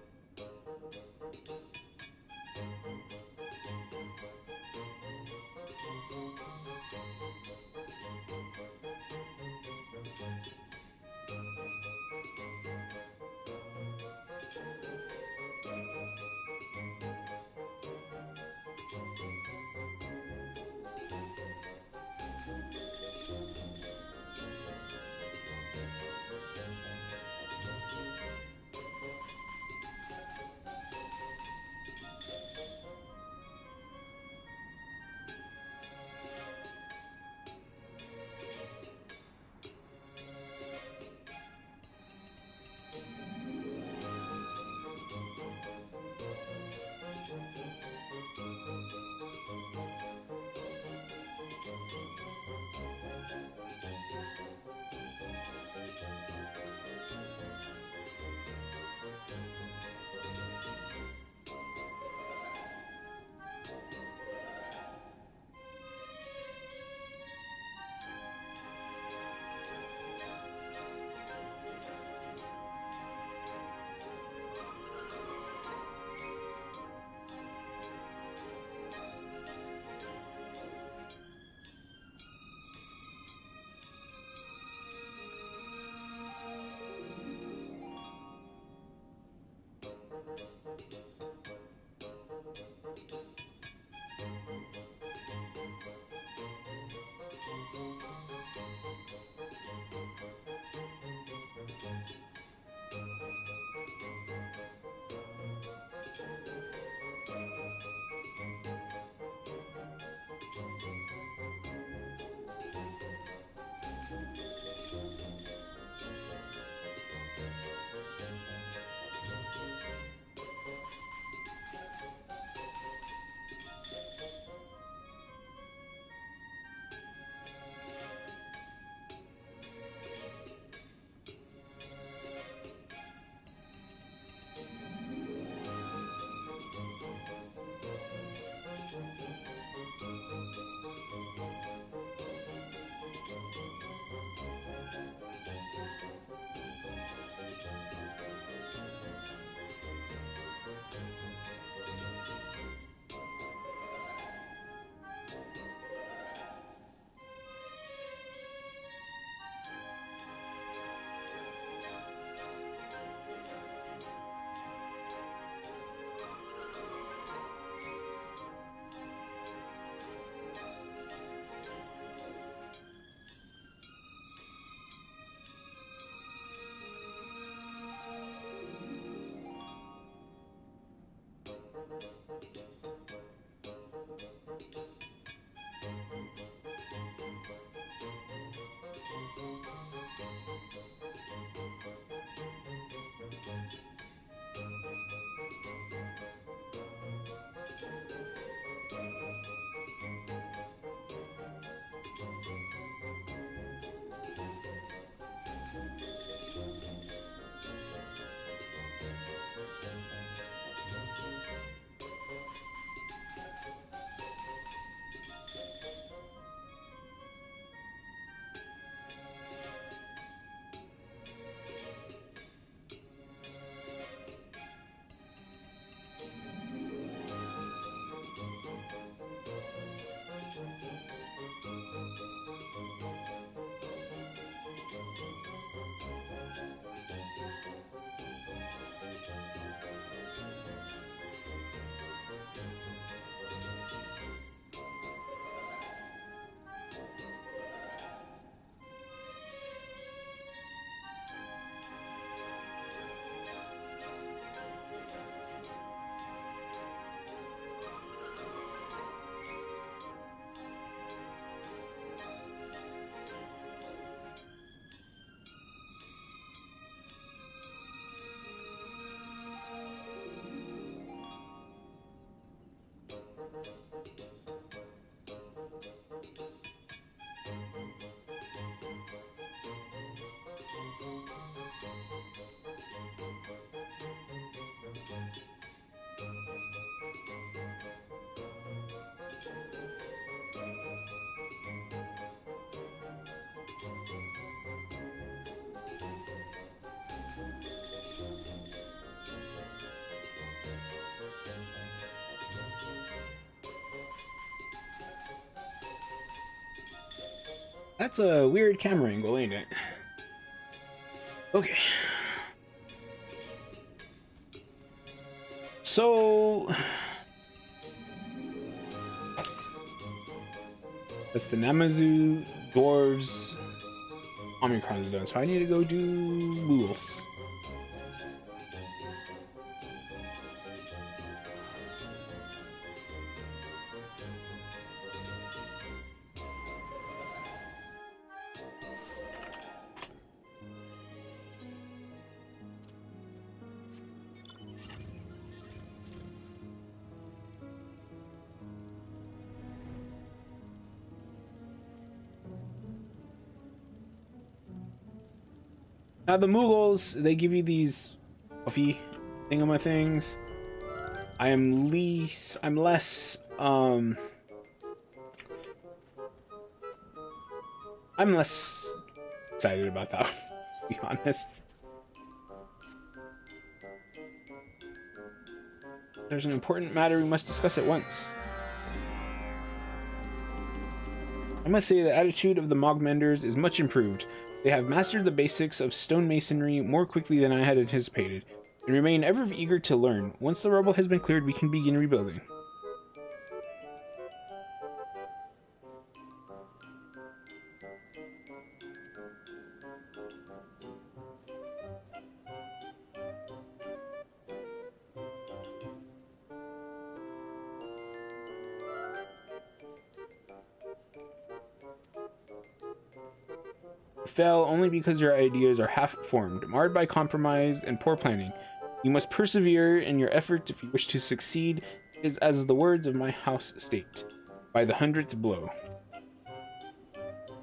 That's a weird camera angle, ain't it? Okay. So that's the Namazu, dwarves, Omicron's done. So I need to go do Moogles. Now the Moogles, they give you these puffy thingamathings. I'm less excited about that, to be honest. There's an important matter we must discuss at once. I must say the attitude of the Mogmenders is much improved. They have mastered the basics of stonemasonry more quickly than I had anticipated, and remain ever eager to learn. Once the rubble has been cleared, we can begin rebuilding. Fail only because your ideas are half-formed, marred by compromise and poor planning. You must persevere in your efforts if you wish to succeed, is as the words of my house state, by the 100th blow.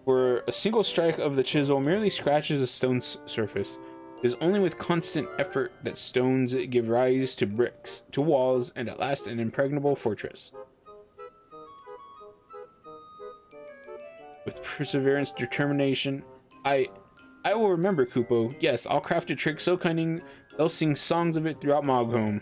For a single strike of the chisel merely scratches a stone's surface. It is only with constant effort that stones give rise to bricks, to walls, and at last an impregnable fortress. With perseverance, determination, I will remember, Kupo. Yes, I'll craft a trick so cunning they'll sing songs of it throughout Moghome.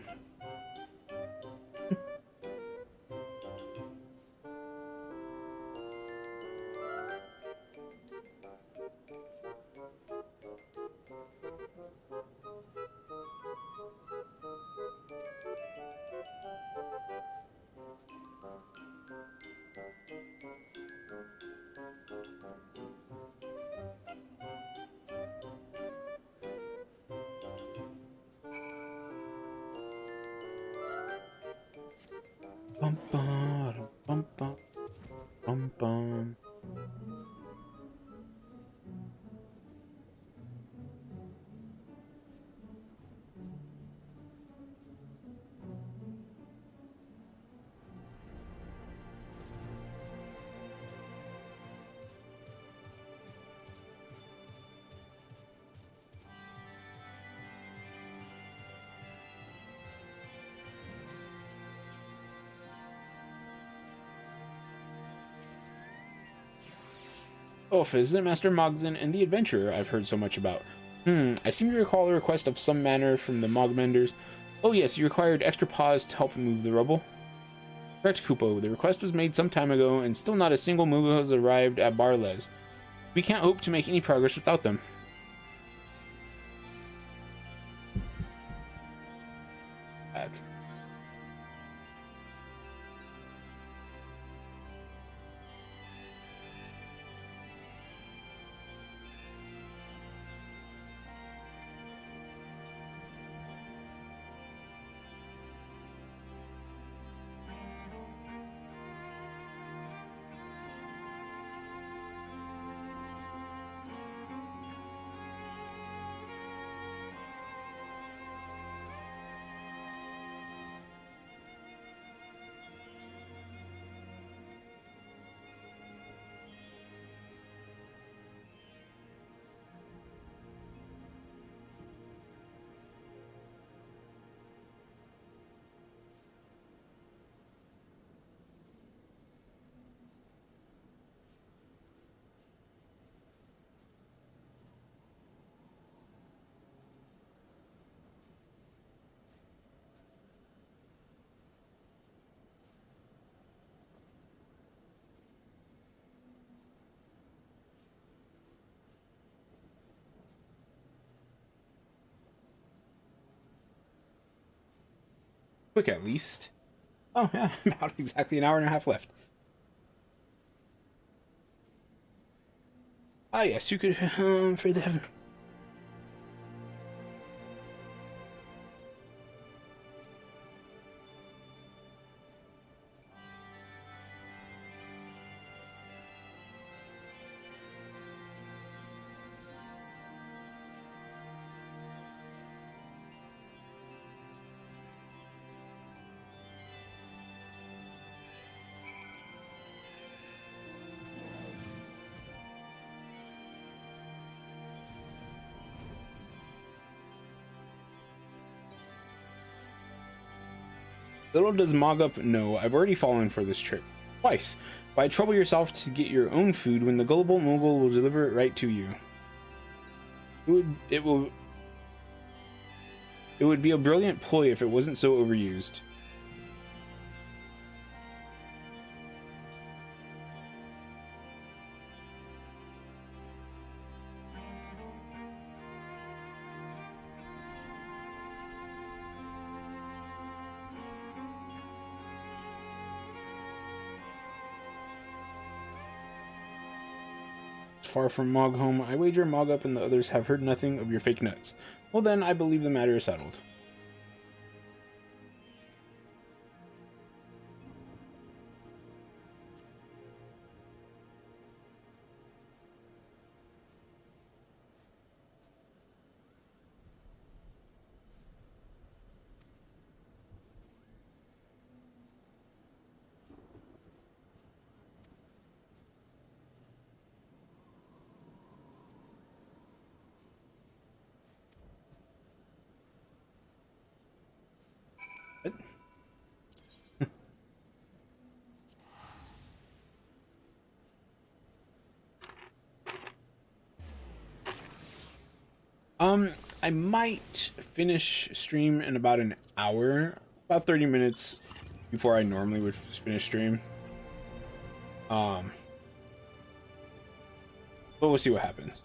Bum bum bum bum bum bum. Oh, Fizzin, Master Mogzen, and the adventurer I've heard so much about. I seem to recall a request of some manner from the Mogmenders. Oh yes, you required extra paws to help move the rubble. Correct, Kupo. The request was made some time ago, and still not a single move has arrived at Barles. We can't hope to make any progress without them. Back. quick at least. Oh yeah, about exactly an hour and a half left. Ah yes, you could for the heaven. Little does Mogup know, I've already fallen for this trick. Twice. Why trouble yourself to get your own food when the gullible mogul will deliver it right to you? It would be a brilliant ploy if it wasn't so overused. Far from Mog home, I wager Mogup and the others have heard nothing of your fake nuts. Well then, I believe the matter is settled. I might finish stream in about an hour, about 30 minutes before I normally would finish stream. But we'll see what happens.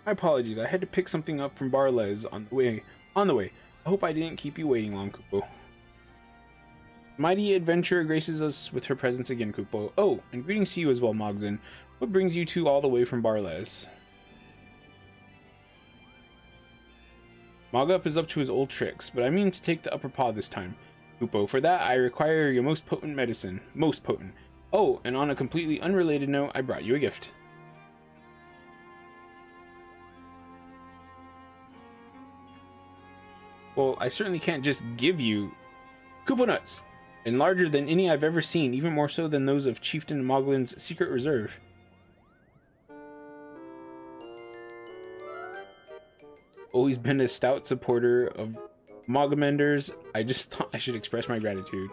My apologies, I had to pick something up from Barles on the way. I hope I didn't keep you waiting long, Kupo. Mighty adventurer graces us with her presence again, Kupo. Oh, and greetings to you as well, Mogzin. What brings you two all the way from Barles? Mogup is up to his old tricks, but I mean to take the upper paw this time. Kupo, for that I require your most potent medicine. Most potent. Oh, and on a completely unrelated note, I brought you a gift. Well, I certainly can't just give you Kupo nuts, and larger than any I've ever seen, even more so than those of Chieftain Moglin's secret reserve. Always been a stout supporter of Mogamenders. I just thought I should express my gratitude.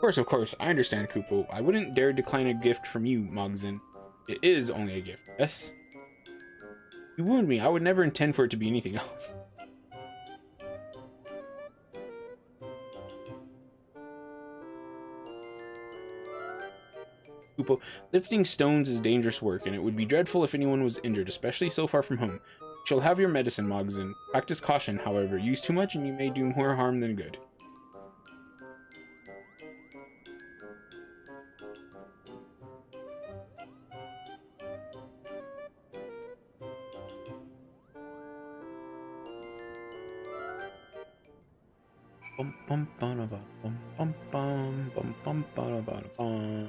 Of course, I understand, Kupo. I wouldn't dare decline a gift from you, Mogzin. It is only a gift, yes? You wound me. I would never intend for it to be anything else. Kupo, lifting stones is dangerous work, and it would be dreadful if anyone was injured, especially so far from home. You shall have your medicine, Mogzin. Practice caution, however. Use too much and you may do more harm than good. Bum bum bum bum bum bum bum bum bum bum bum.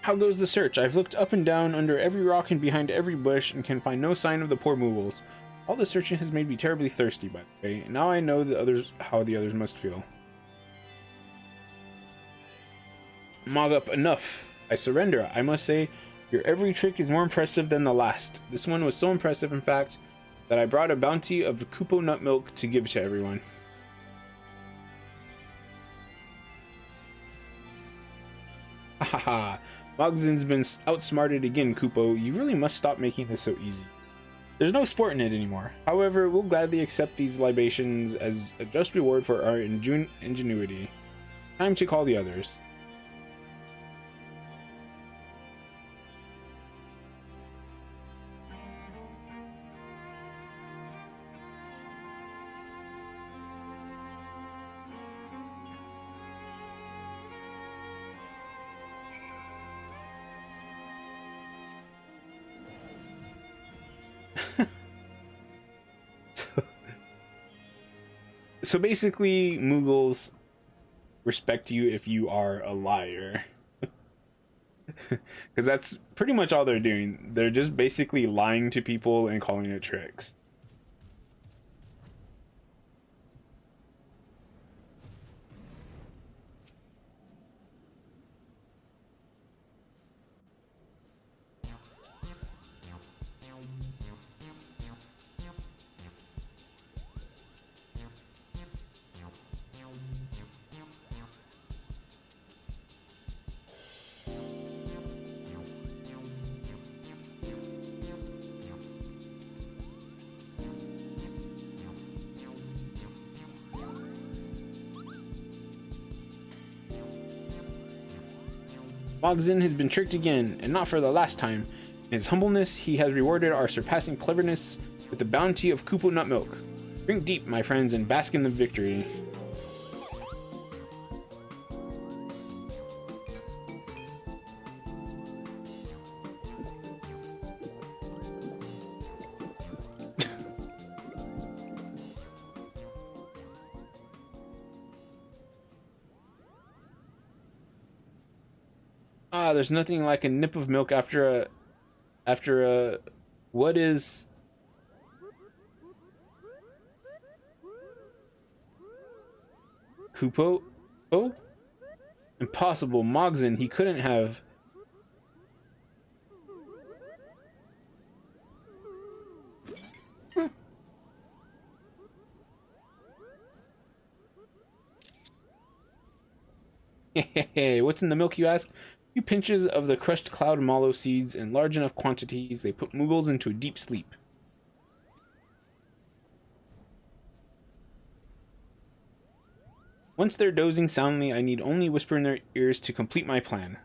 How goes the search? I've looked up and down, under every rock and behind every bush, and can find no sign of the poor Moogles. All the searching has made me terribly thirsty, by the way. Now I know how the others must feel. Mog-up, enough. I surrender. I must say, your every trick is more impressive than the last. This one was so impressive, in fact, that I brought a bounty of Kupo nut milk to give to everyone. Hahaha. Mogzin's been outsmarted again, Kupo. You really must stop making this so easy. There's no sport in it anymore. However, we'll gladly accept these libations as a just reward for our ingenuity. Time to call the others. So basically, Moogles respect you if you are a liar. Because that's pretty much all they're doing. They're just basically lying to people and calling it tricks. Mogzin has been tricked again, and not for the last time. In his humbleness, he has rewarded our surpassing cleverness with the bounty of Kupo nut milk. Drink deep, my friends, and bask in the victory. Ah, there's nothing like a nip of milk after a what is Kupo? Oh, impossible. Mogzin, he couldn't have. Hey, what's in the milk, you ask? A few pinches of the crushed cloud mallow seeds. In large enough quantities, they put Moogles into a deep sleep. Once they're dozing soundly, I need only whisper in their ears to complete my plan.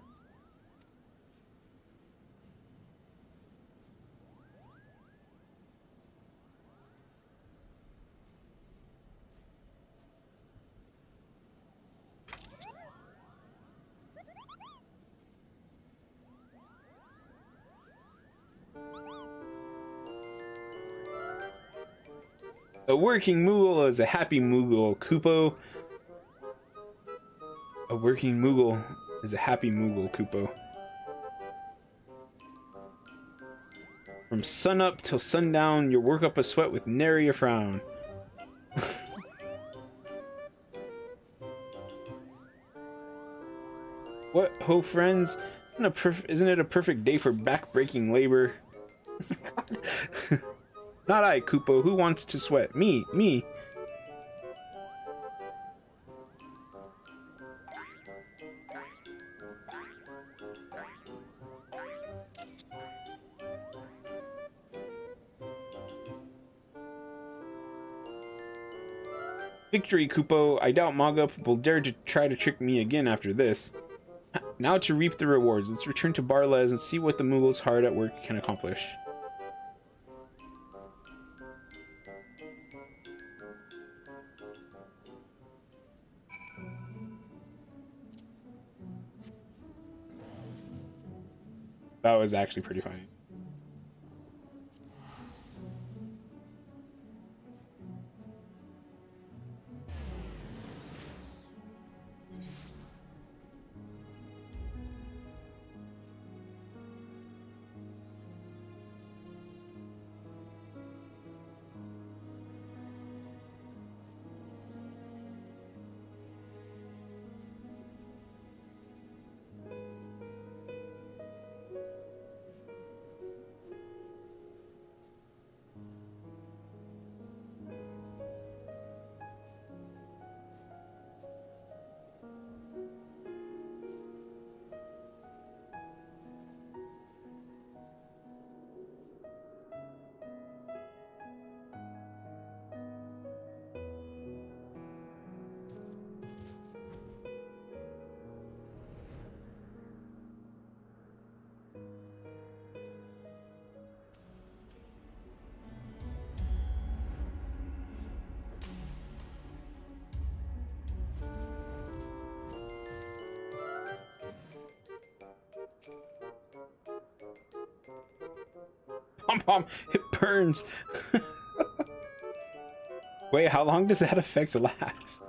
A working Moogle is a happy Moogle, Kupo. A working Moogle is a happy Moogle, Kupo. From sunup till sundown, you work up a sweat with nary a frown. What ho, friends? Isn't it a perfect day for back-breaking labor? Not I, Kupo. Who wants to sweat? Me. Victory, Kupo. I doubt Mogup will dare to try to trick me again after this. Now to reap the rewards. Let's return to Barles and see what the Moogles hard at work can accomplish. That was actually pretty funny. Pom pom, it burns. Wait, how long does that effect last?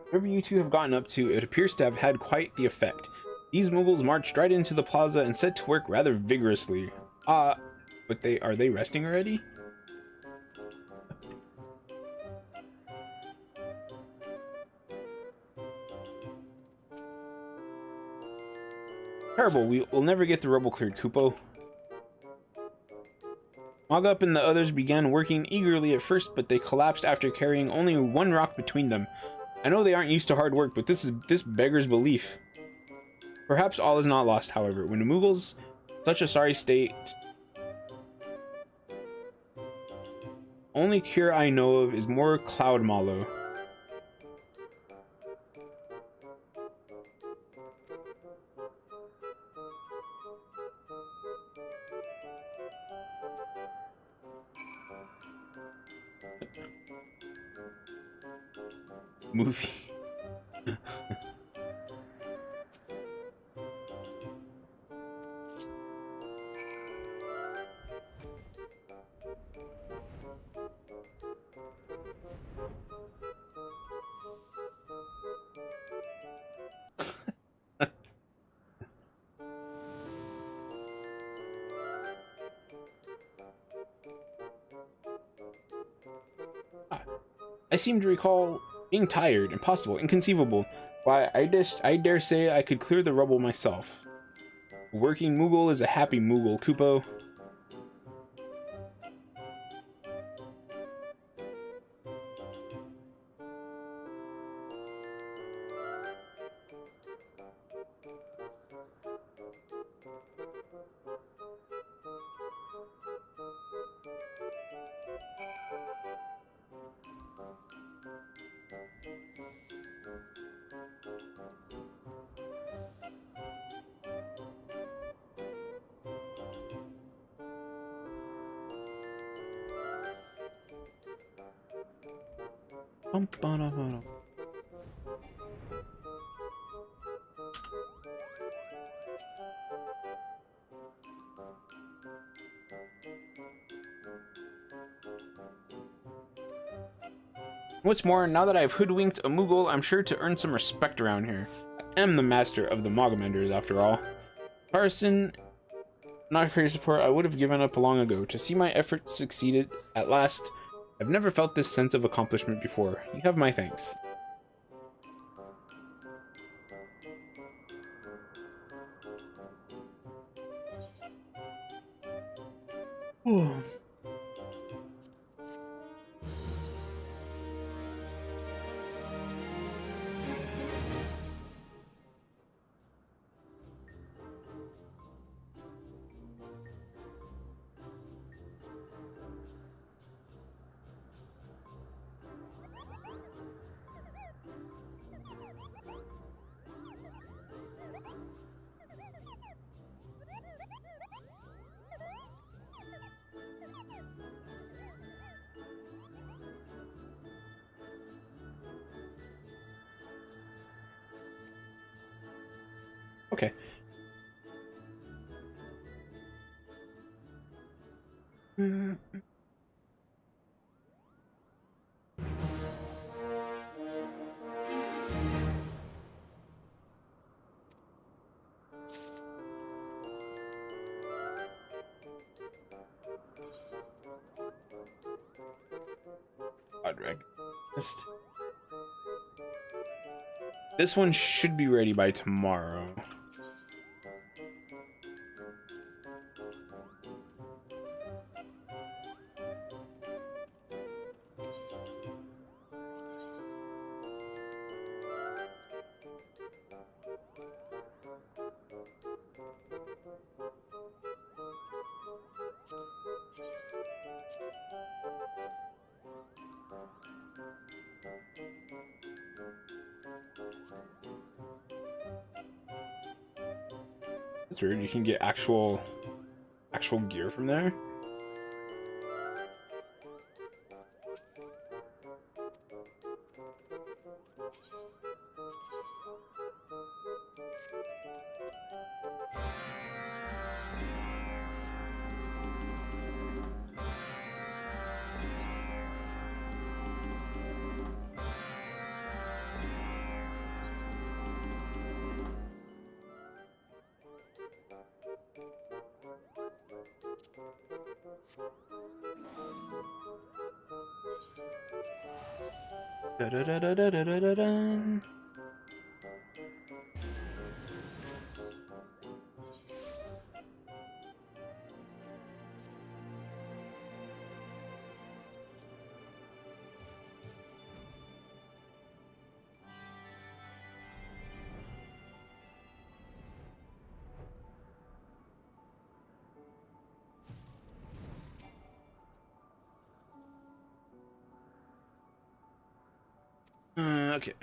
Whatever you two have gotten up to, it appears to have had quite the effect. These Muggles marched right into the plaza and set to work rather vigorously. But are they resting already? Terrible, we'll never get the rubble cleared, Kupo. Moggup and the others began working eagerly at first, but they collapsed after carrying only one rock between them. I know they aren't used to hard work, but this beggars belief. Perhaps all is not lost, however. When the Muggles, such a sorry state. Only cure I know of is more cloud mallow. Movie. I seem to recall being tired, impossible, inconceivable. Why, I dare say I could clear the rubble myself. A working Moogle is a happy Moogle, Kupo. What's more, now that I've hoodwinked a Moogle, I'm sure to earn some respect around here. I am the master of the Mogamenders, after all. Carson, not for your support, I would have given up long ago. To see my efforts succeeded at last, I've never felt this sense of accomplishment before. You have my thanks. Okay. Godreg. This one should be ready by tomorrow. That's weird. You can get actual actual gear from there. Da, da, da, da, da, da, da, da. Okay.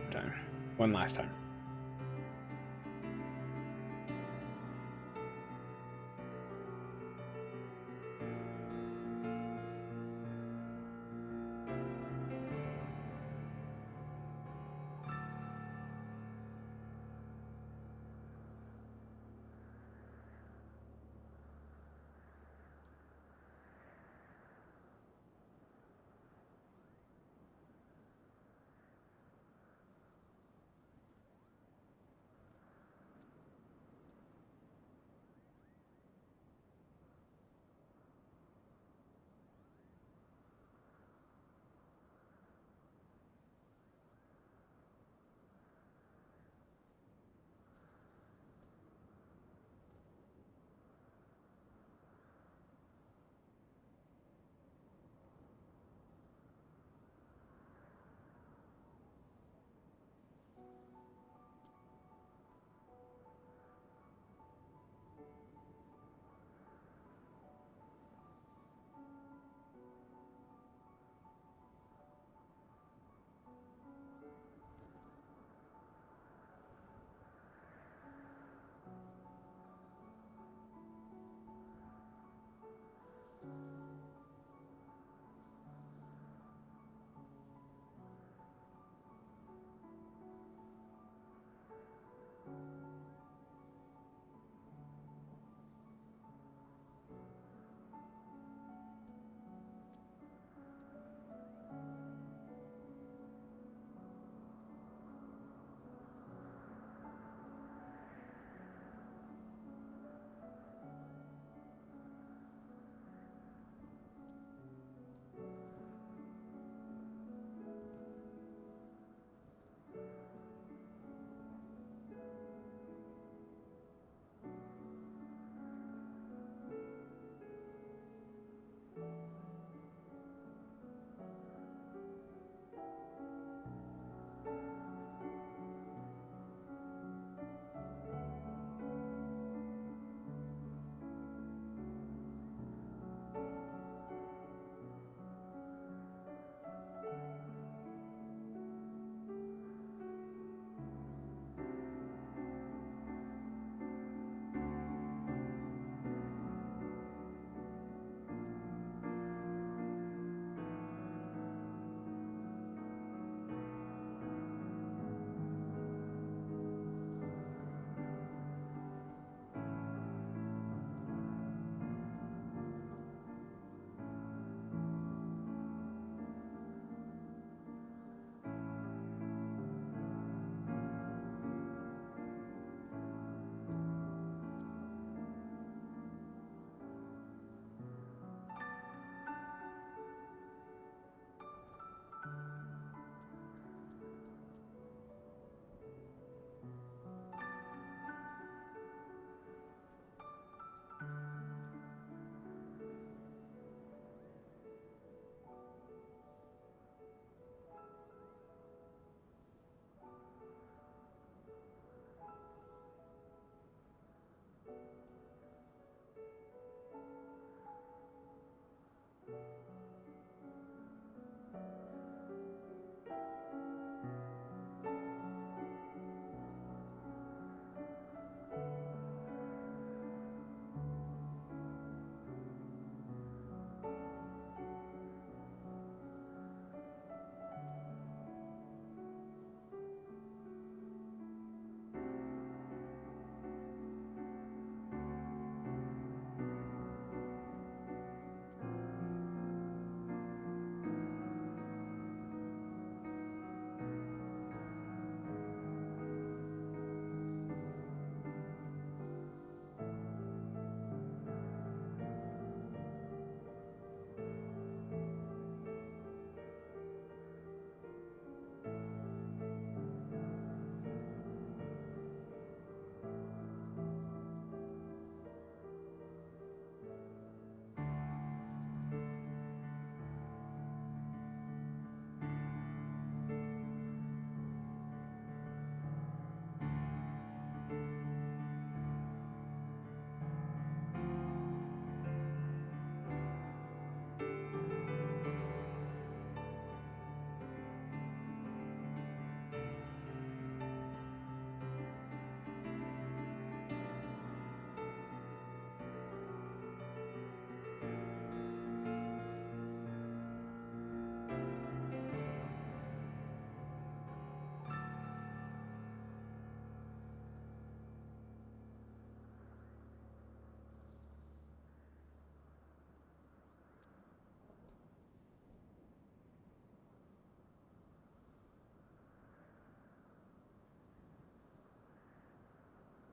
Time. One last time.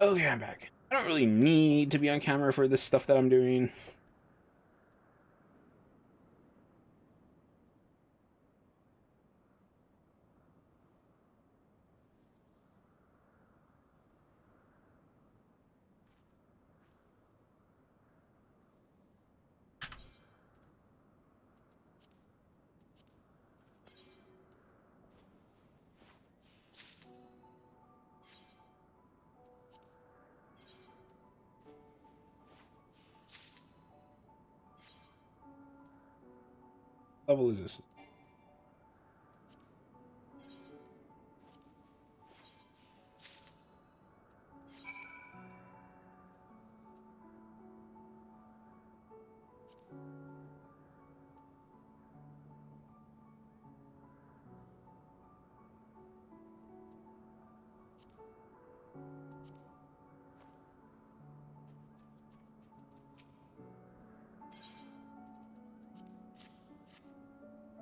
Okay, I'm back. I don't really need to be on camera for this stuff that I'm doing. What level is this?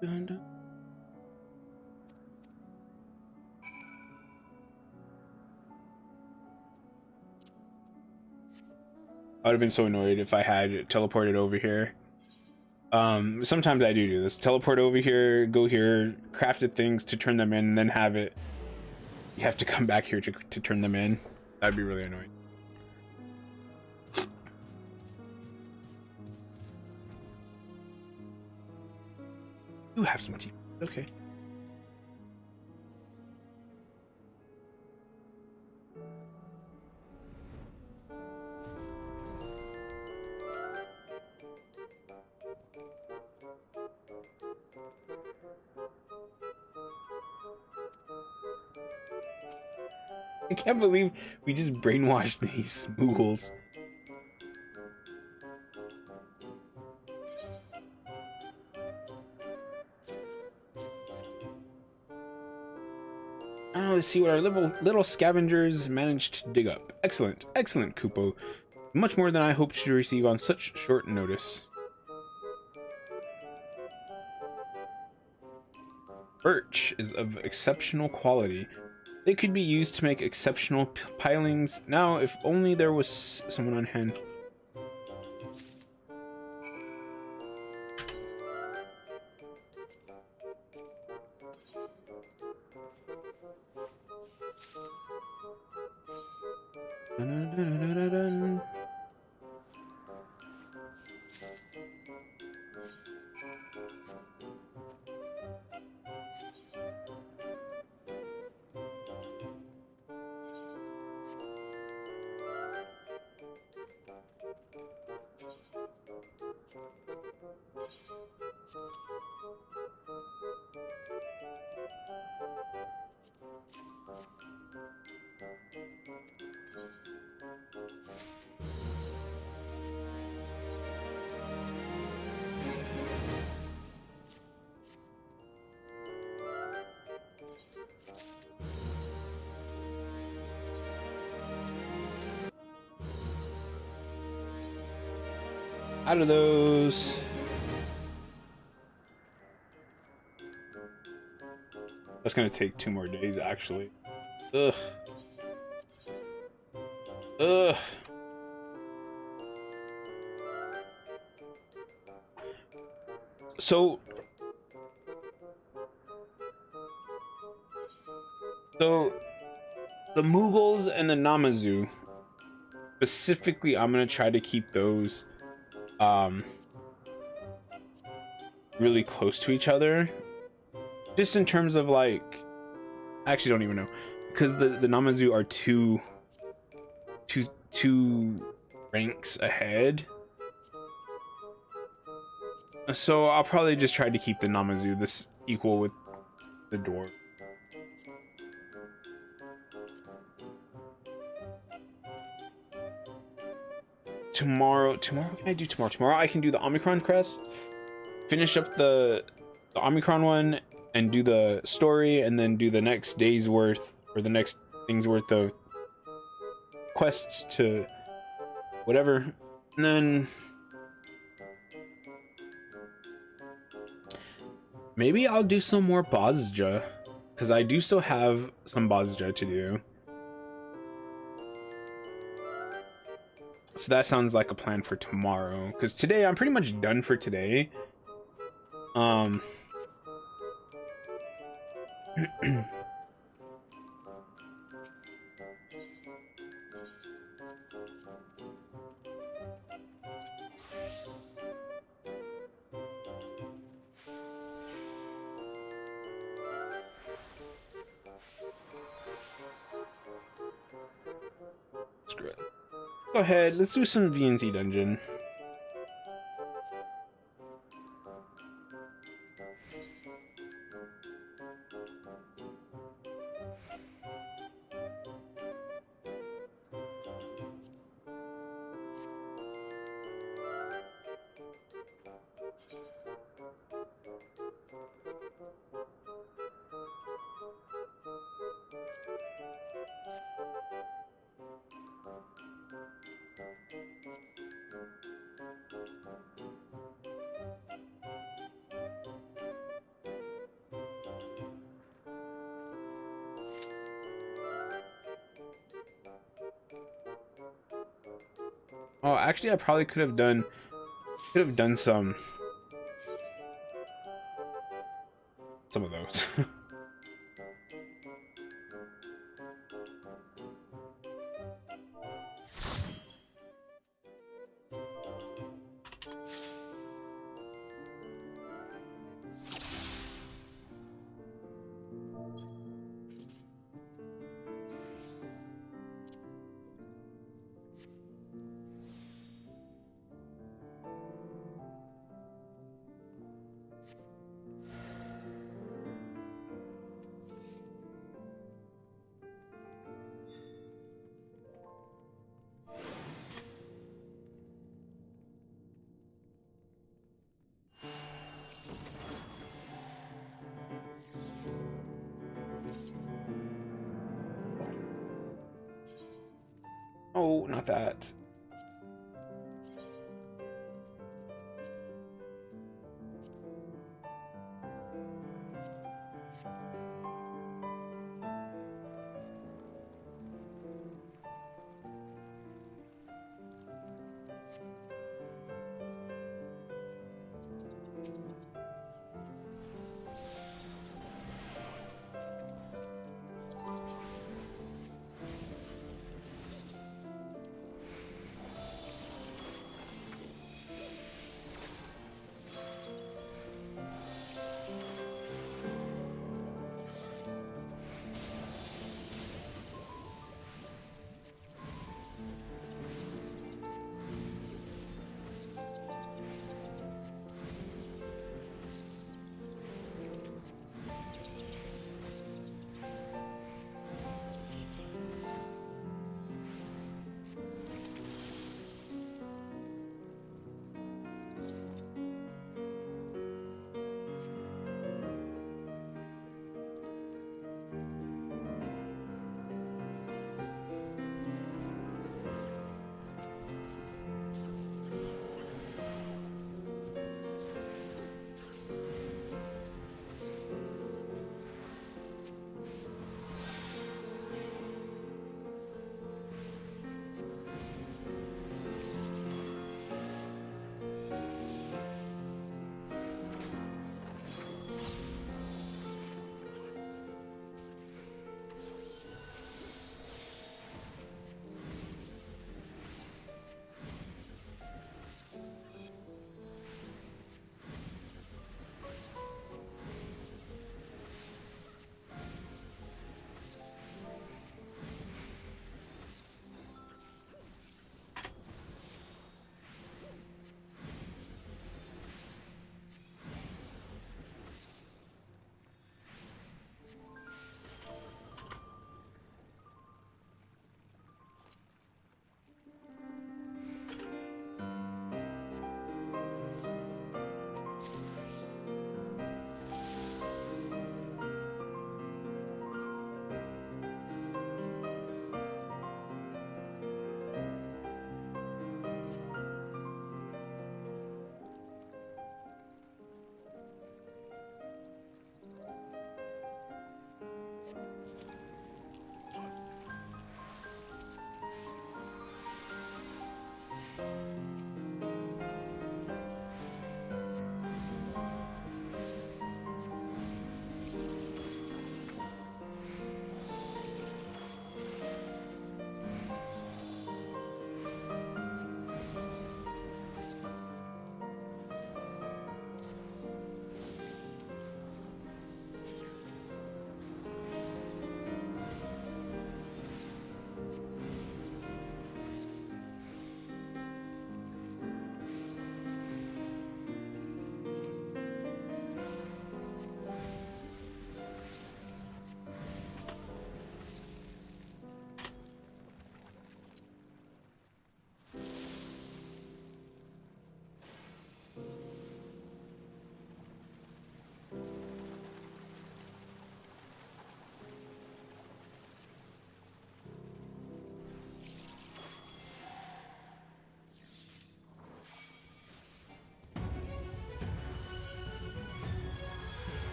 Dun, dun. I would have been so annoyed if I had teleported over here. Sometimes I do this. Teleport over here, go here, crafted things to turn them in, and then have it. You have to come back here to turn them in. That'd be really annoying. You have some tea. Okay. I can't believe we just brainwashed these Mughals. Let's see what our little scavengers managed to dig up. Excellent, excellent, Kupo. Much more than I hoped to receive on such short notice. Birch is of exceptional quality. They could be used to make exceptional pilings. Now, if only there was someone on hand. Out of those. That's gonna take 2 more days, actually. Ugh. Ugh. So the Mughals and the Namazu, specifically, I'm gonna try to keep those really close to each other, just in terms of like, I actually don't even know, because the Namazu are two ranks ahead, so I'll probably just try to keep the Namazu this equal with the dwarf. Tomorrow, what can I do tomorrow? Tomorrow I can do the Omicron crest, finish up the Omicron one, and do the story, and then do the next day's worth, or the next thing's worth of quests to whatever, and then maybe I'll do some more Bozja, because I do still have some Bozja to do. So that sounds like a plan for tomorrow, because today I'm pretty much done for today. Screw it. Go ahead, let's do some VNZ dungeon. Oh, actually, I probably could have done some of those. Oh, not that.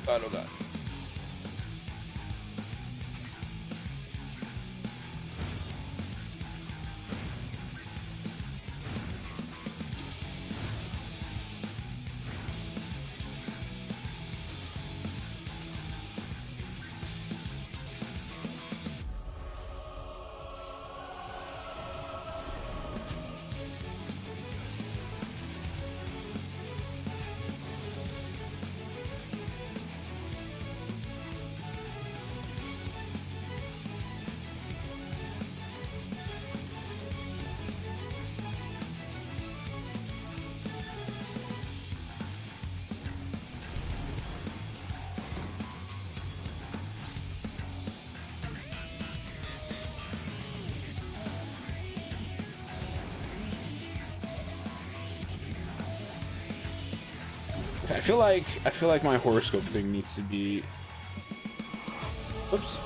God, oh god. I feel like my horoscope thing needs to be. Oops.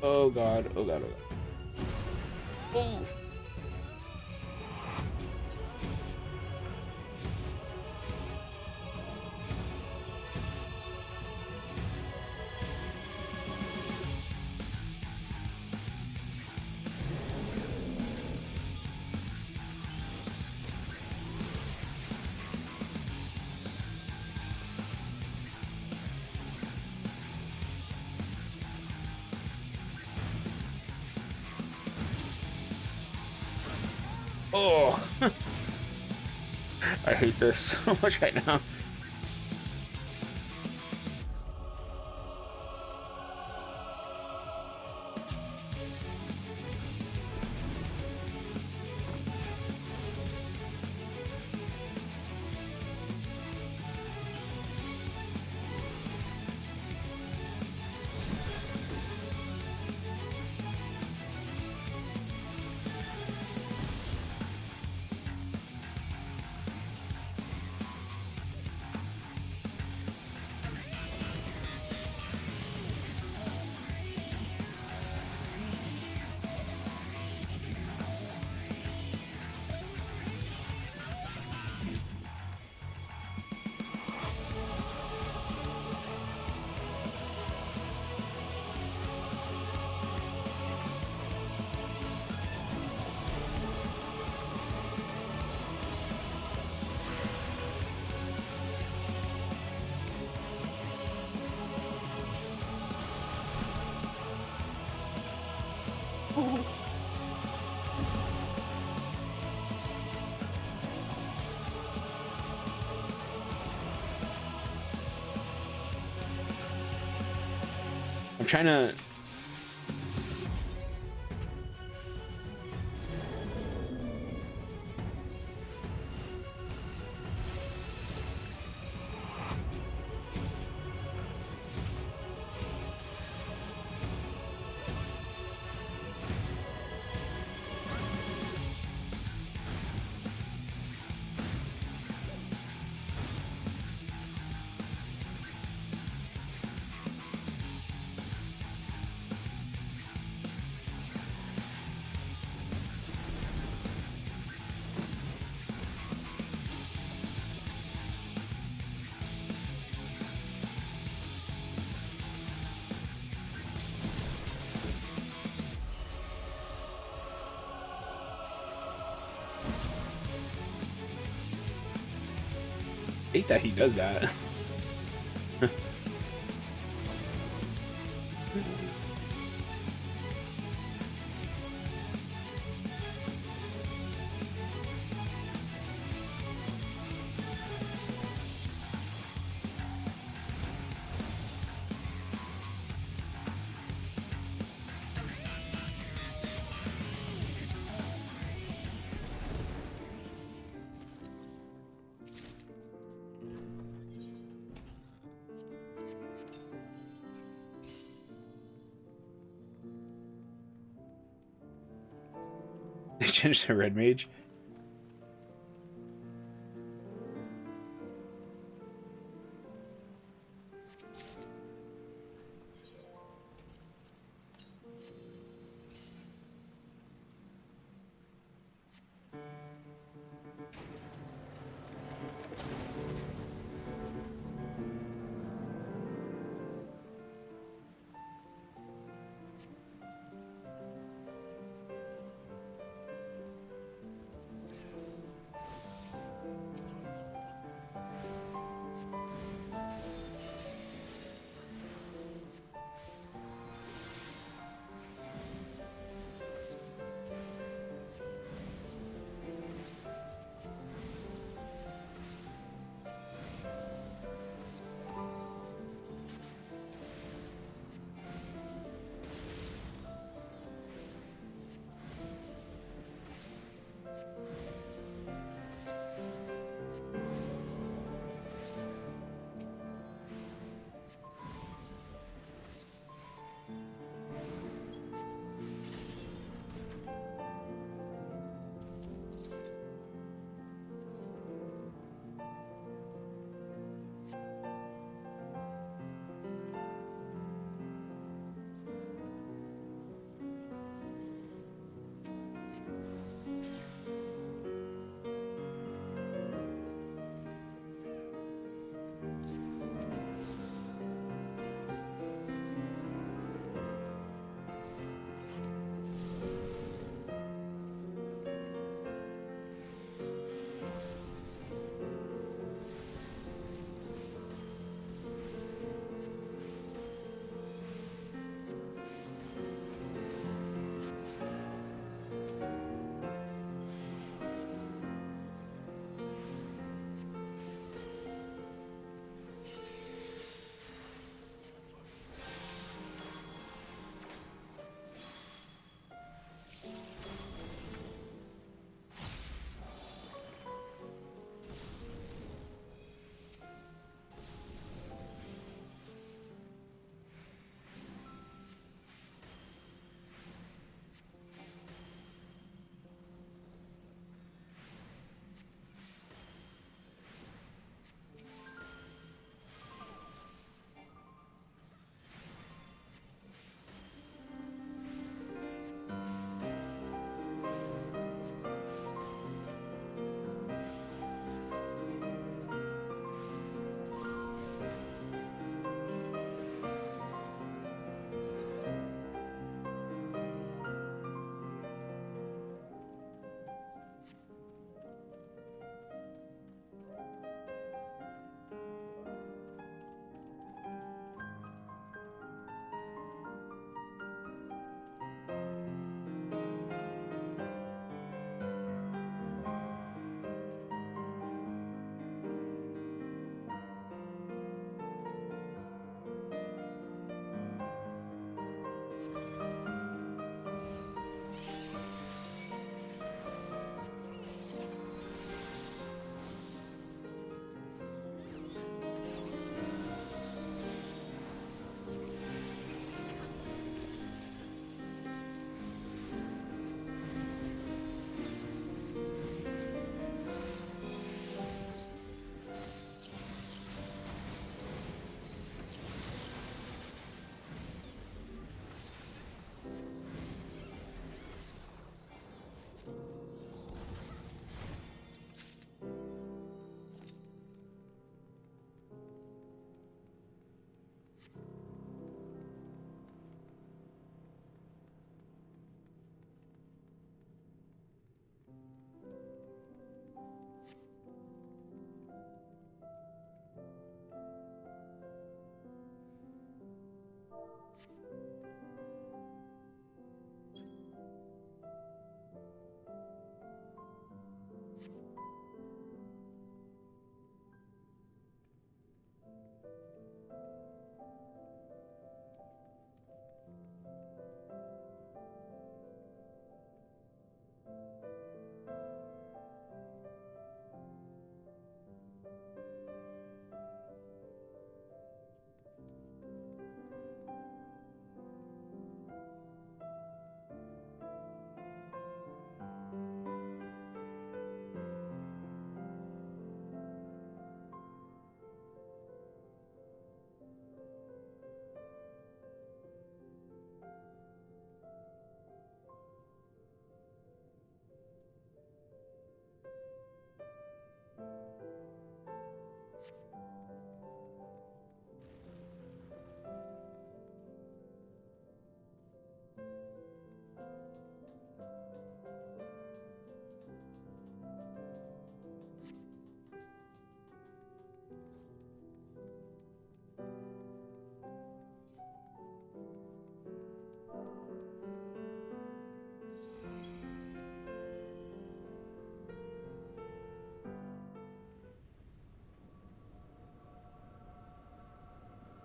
Oh god, oh god, oh god. Oh. Oh. I hate this so much right now. I'm trying to. Hate that he does that. change to red mage.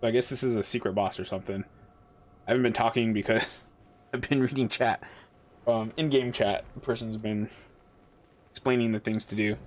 So I guess this is a secret boss or something. I haven't been talking because I've been reading chat. In-game chat. The person's been explaining the things to do.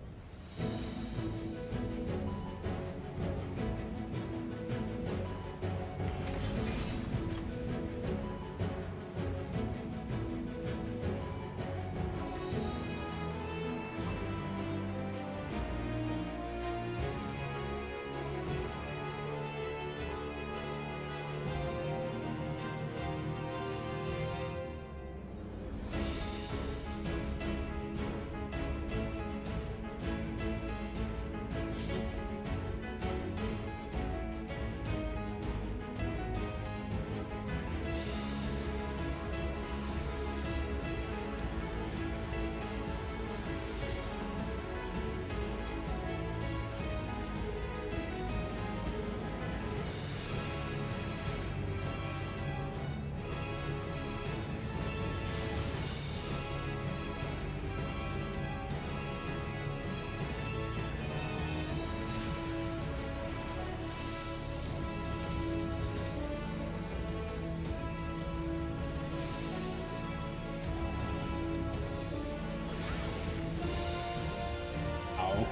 Ow.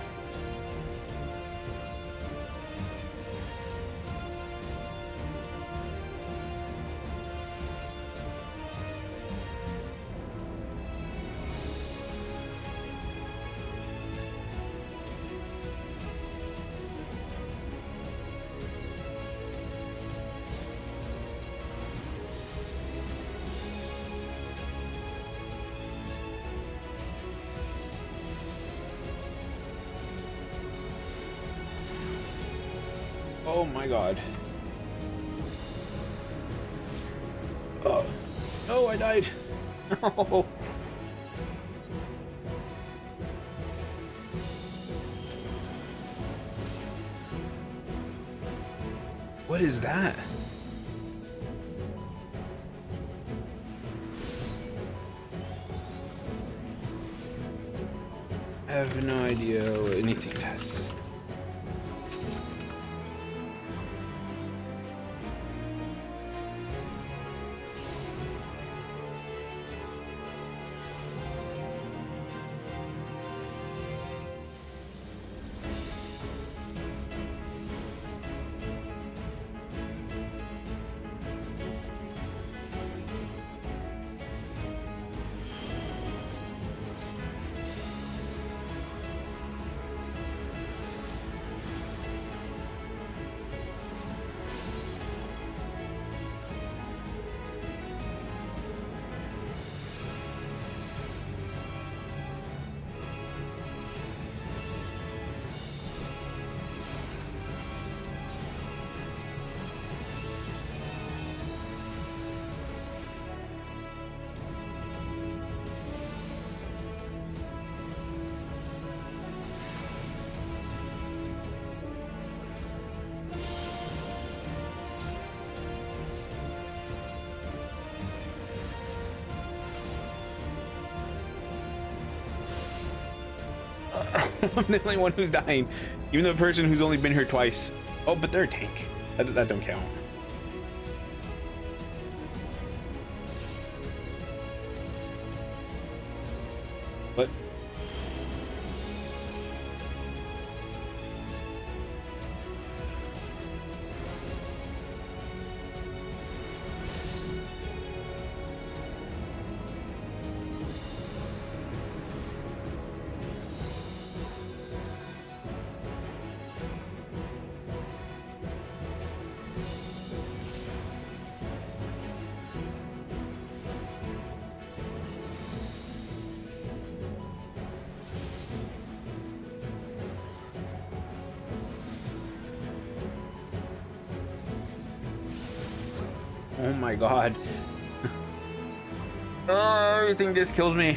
Oh my god. Oh. No, I died. No. What is that? I have no idea what anything does. I'm the only one who's dying. Even the person who's only been here twice. Oh, but they're a tank. That don't count. But oh my god. Oh, everything just kills me.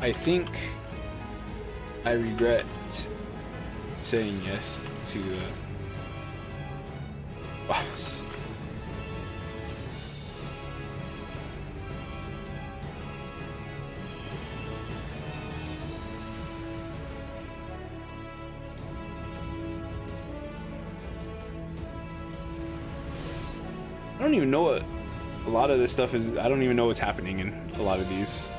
I think I regret saying yes to the boss. I don't even know what a lot of this stuff is. I don't even know what's happening in a lot of these.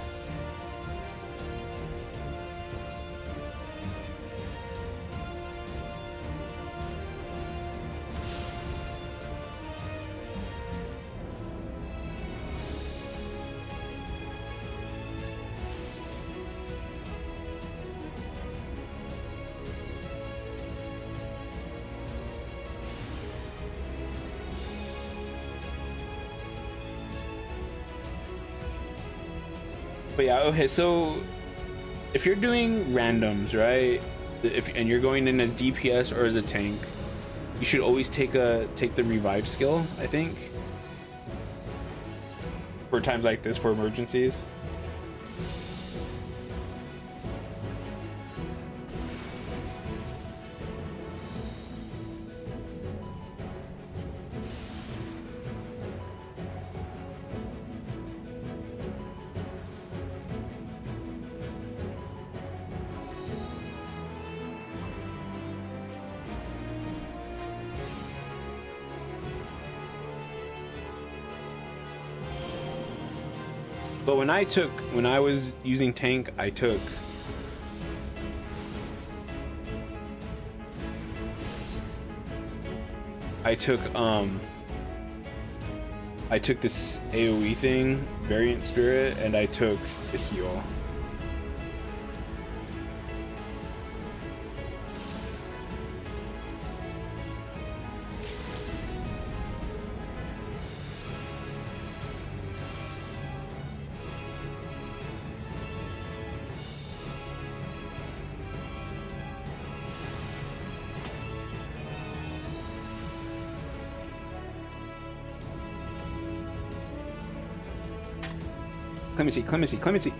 But yeah, okay, so if you're doing randoms, right? And you're going in as DPS or as a tank, you should always take the revive skill, I think. For times like this, for emergencies. But when I was using tank, I took this AoE thing, Variant Spirit, and I took the heal. Clemency, clemency, clemency.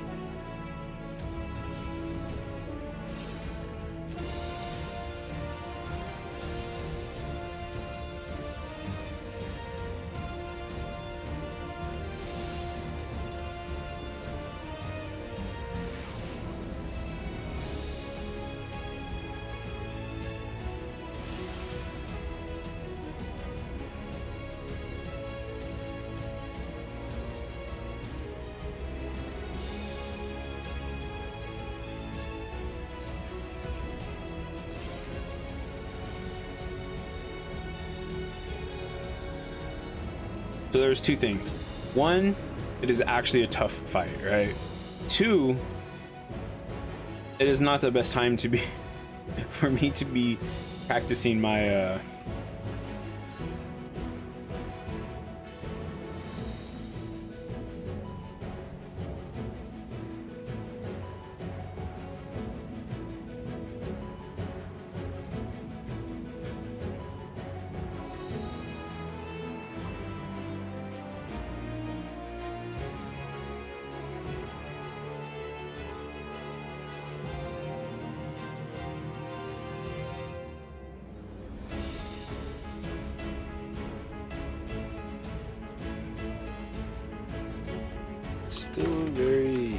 So there's two things. One, it is actually a tough fight, right? Two, it is not the best time to be for me to be practicing my still very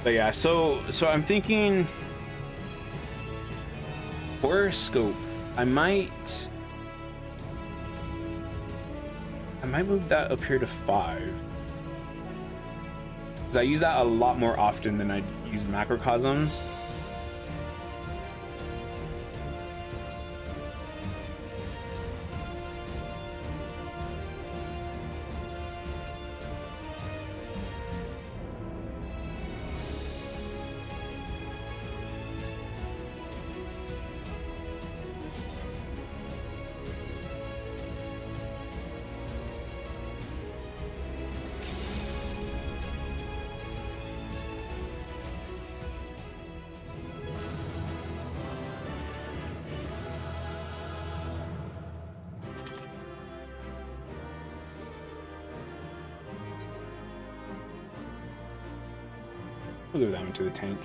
but yeah, so I'm thinking horoscope. I might move that up here to 5, because I use that a lot more often than I use macrocosms. We'll give that one to the tank.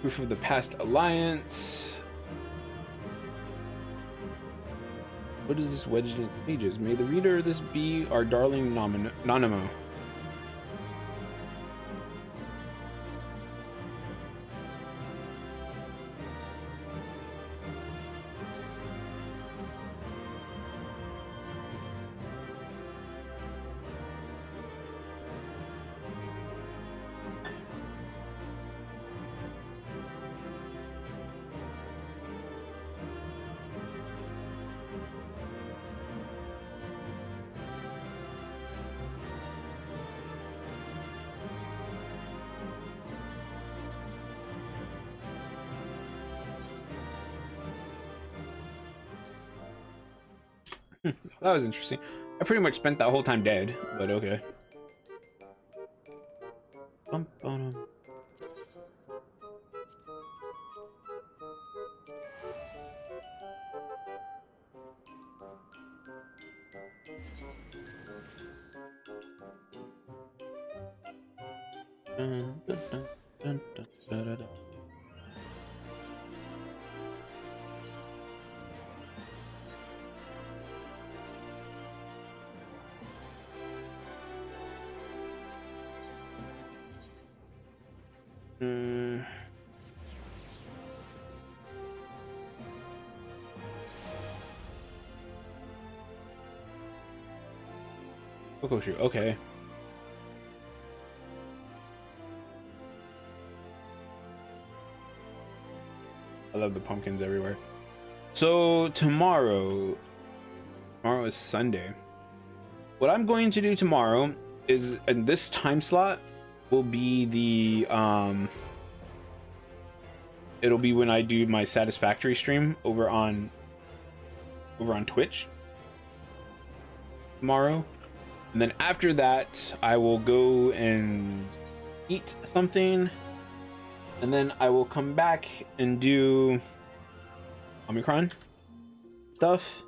Proof of the past alliance. What is this wedged in its pages? May the reader of this be our darling Nonimo. That was interesting. I pretty much spent that whole time dead, but okay. Kokoshu, okay. I love the pumpkins everywhere. So tomorrow is Sunday. What I'm going to do tomorrow is, in this time slot will be the it'll be when I do my Satisfactory stream over on Twitch tomorrow. And then after that, I will go and eat something. And then I will come back and do Omicron stuff.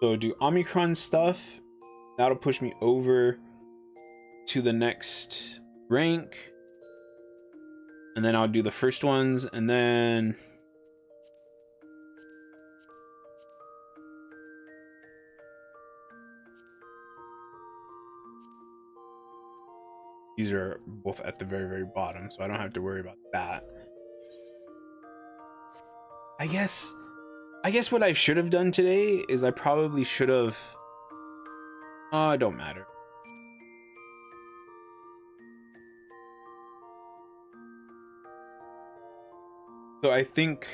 So do Omicron stuff. That'll push me over to the next rank. And then I'll do the first ones, and then these are both at the very, very bottom, so I don't have to worry about that. I guess what I should have done today is I probably should have it don't matter. So I think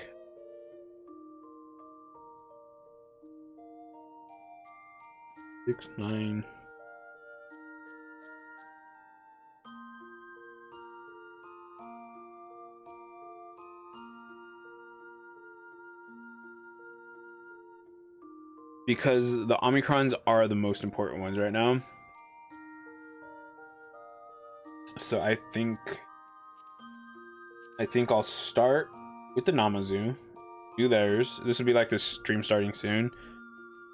six, 9. Because the Omicrons are the most important ones right now. So I think I'll start with the Namazu, do theirs. This will be like this stream starting soon.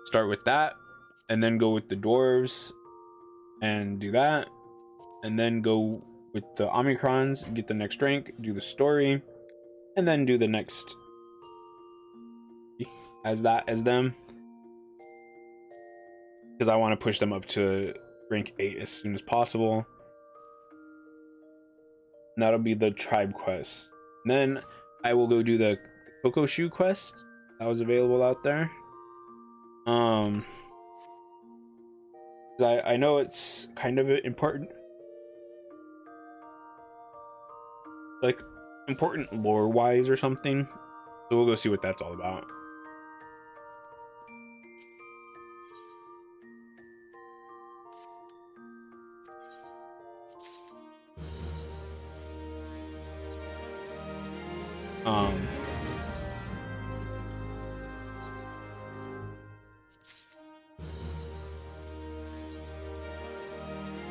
Start with that, and then go with the dwarves and do that, and then go with the Omicrons, get the next rank, do the story, and then do the next as them, because I want to push them up to rank 8 as soon as possible. And that'll be the tribe quest. And then I will go do the Kokoshu quest that was available out there. I know it's kind of important, like important lore wise or something. So we'll go see what that's all about. Um,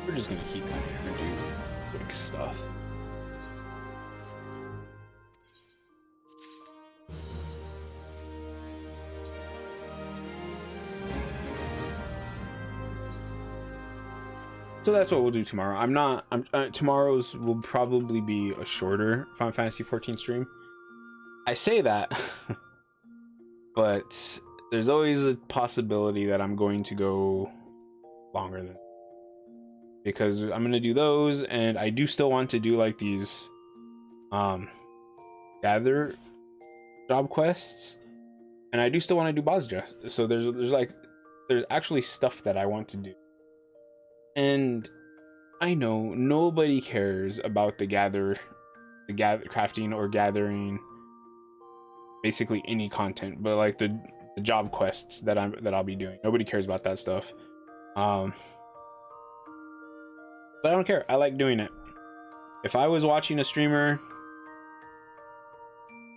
we're just gonna keep kind of do quick stuff. So that's what we'll do tomorrow. Tomorrow's will probably be a shorter Final Fantasy 14 stream. I say that, but there's always a possibility that I'm going to go longer than, because I'm gonna do those, and I do still want to do like these gather job quests, and I do still want to do boss dress. So there's actually stuff that I want to do. And I know nobody cares about the crafting or gathering basically any content, but like the job quests that I'll be doing. Nobody cares about that stuff. But I don't care. I like doing it. If I was watching a streamer,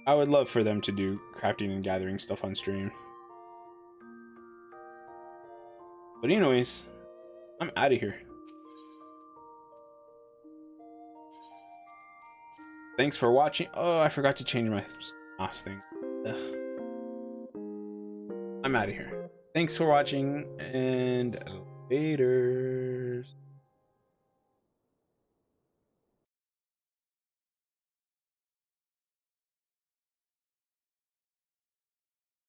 I would love for them to do crafting and gathering stuff on stream. But anyways, I'm out of here. Thanks for watching. Oh, I forgot to change my mouse thing. Ugh. I'm out of here. Thanks for watching, and later.